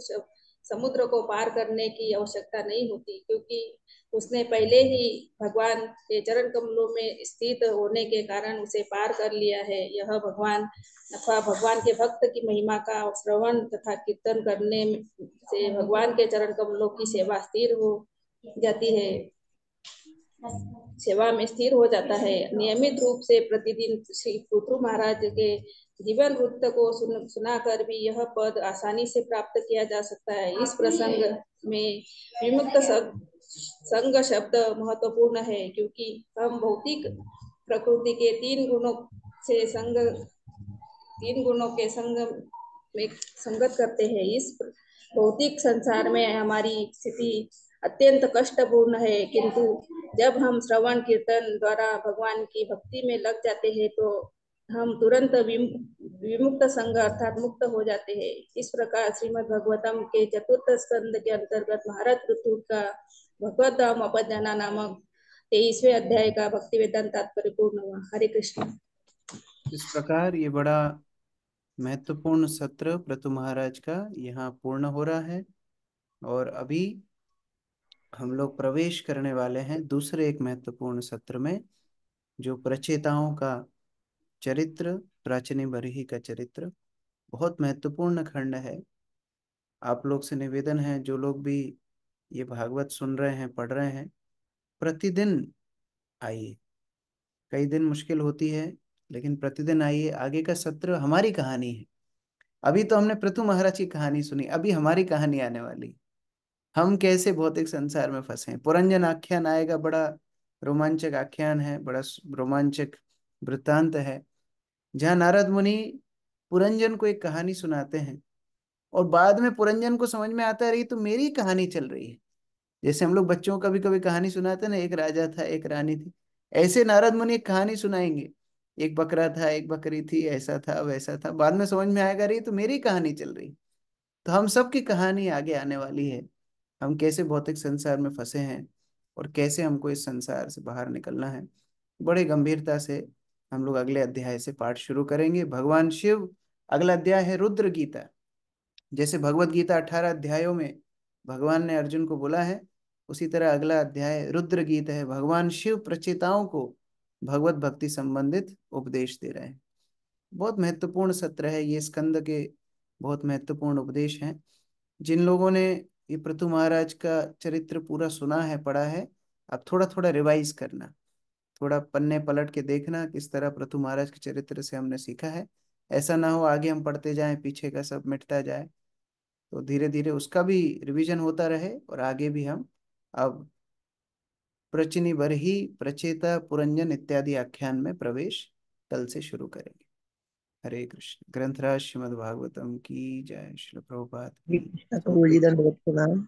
समुद्र को पार करने की आवश्यकता नहीं होती, क्योंकि उसने पहले ही भगवान के चरण कमलों में स्थित होने के कारण उसे पार कर लिया है। यह भगवान अथवा भगवान के भक्त की महिमा का श्रवण तथा कीर्तन करने से भगवान के चरण कमलों की सेवा स्थिर हो जाती है, सेवा में स्थिर हो जाता है। नियमित रूप से प्रतिदिन श्री पृथु महाराज के जीवन वृत्त को सुनाकर भी यह पद आसानी से प्राप्त किया जा सकता है। इस प्रसंग में विमुक्त संग शब्द महत्वपूर्ण है, क्योंकि हम भौतिक प्रकृति के तीन गुणों के संग में संगत करते हैं। इस भौतिक संसार में हमारी स्थिति अत्यंत कष्टपूर्ण है, किंतु जब हम श्रवण कीर्तन द्वारा भगवान की भक्ति में लग जाते हैं तो हम तुरंत विमुक्त संग अर्थात मुक्त हो जाते हैं। इस प्रकार श्रीमद् भागवतम के चतुर्थ स्कंद के अंतर्गत महाराज पृथु का भगवत धाम अपज्ञाना नामक 23वें अध्याय का भक्ति वेदांत तात्पर्य पूर्ण हुआ। हरे कृष्ण। इस प्रकार ये बड़ा महत्वपूर्ण सत्र पृथु महाराज का यहाँ पूर्ण हो रहा है, और अभी हम लोग प्रवेश करने वाले हैं दूसरे एक महत्वपूर्ण सत्र में, जो प्रचेताओं का चरित्र, प्राचीन बरही का चरित्र। बहुत महत्वपूर्ण खंड है। आप लोग से निवेदन है, जो लोग भी ये भागवत सुन रहे हैं, पढ़ रहे हैं, प्रतिदिन आइए। कई दिन मुश्किल होती है, लेकिन प्रतिदिन आइए। आगे का सत्र हमारी कहानी है। अभी तो हमने पृथु महाराज की कहानी सुनी, अभी हमारी कहानी आने वाली। हम कैसे भौतिक संसार में फंसे हैं। पुरंजन आख्यान आएगा, बड़ा रोमांचक आख्यान है, बड़ा रोमांचक वृत्तांत है, जहाँ नारद मुनि पुरंजन को एक कहानी सुनाते हैं, और बाद में पुरंजन को समझ में आता है, रही तो मेरी कहानी चल रही है। जैसे हम लोग बच्चों को कभी कभी कहानी सुनाते हैं ना, एक राजा था, एक रानी थी, ऐसे नारद मुनि एक कहानी सुनाएंगे, एक बकरा था, एक बकरी थी, ऐसा था वैसा था। बाद में समझ में आएगा, रही तो मेरी कहानी चल रही। तो हम सबकी कहानी आगे आने वाली है। हम कैसे भौतिक संसार में फंसे हैं और कैसे हमको इस संसार से बाहर निकलना है, बड़े गंभीरता से हम लोग अगले अध्याय से पाठ शुरू करेंगे। भगवान शिव, अगला अध्याय है रुद्र गीता। जैसे भगवत गीता 18 अध्यायों में भगवान ने अर्जुन को बोला है, उसी तरह अगला अध्याय रुद्र गीत है। भगवान शिव प्रचेताओं को भगवत भक्ति संबंधित उपदेश दे रहे हैं। बहुत महत्वपूर्ण सत्र है ये, स्कंद के बहुत महत्वपूर्ण उपदेश हैं। जिन लोगों ने ये पृथु महाराज का चरित्र पूरा सुना है, पढ़ा है, अब थोड़ा थोड़ा रिवाइज करना, थोड़ा पन्ने पलट के देखना किस तरह पृथु महाराज के चरित्र से हमने सीखा है। ऐसा ना हो आगे हम पढ़ते जाएं, पीछे का सब मिटता जाए। तो धीरे धीरे उसका भी रिवीजन होता रहे, और आगे भी हम अब प्रचिनी बरही, प्रचेता, पुरंजन इत्यादि आख्यान में प्रवेश कल से शुरू करेंगे। हरे कृष्ण। ग्रंथराज श्रीमद् भागवतम की जय। श्रील प्रभुपाद की कृष्ण को बलिदान बहुत प्रणाम।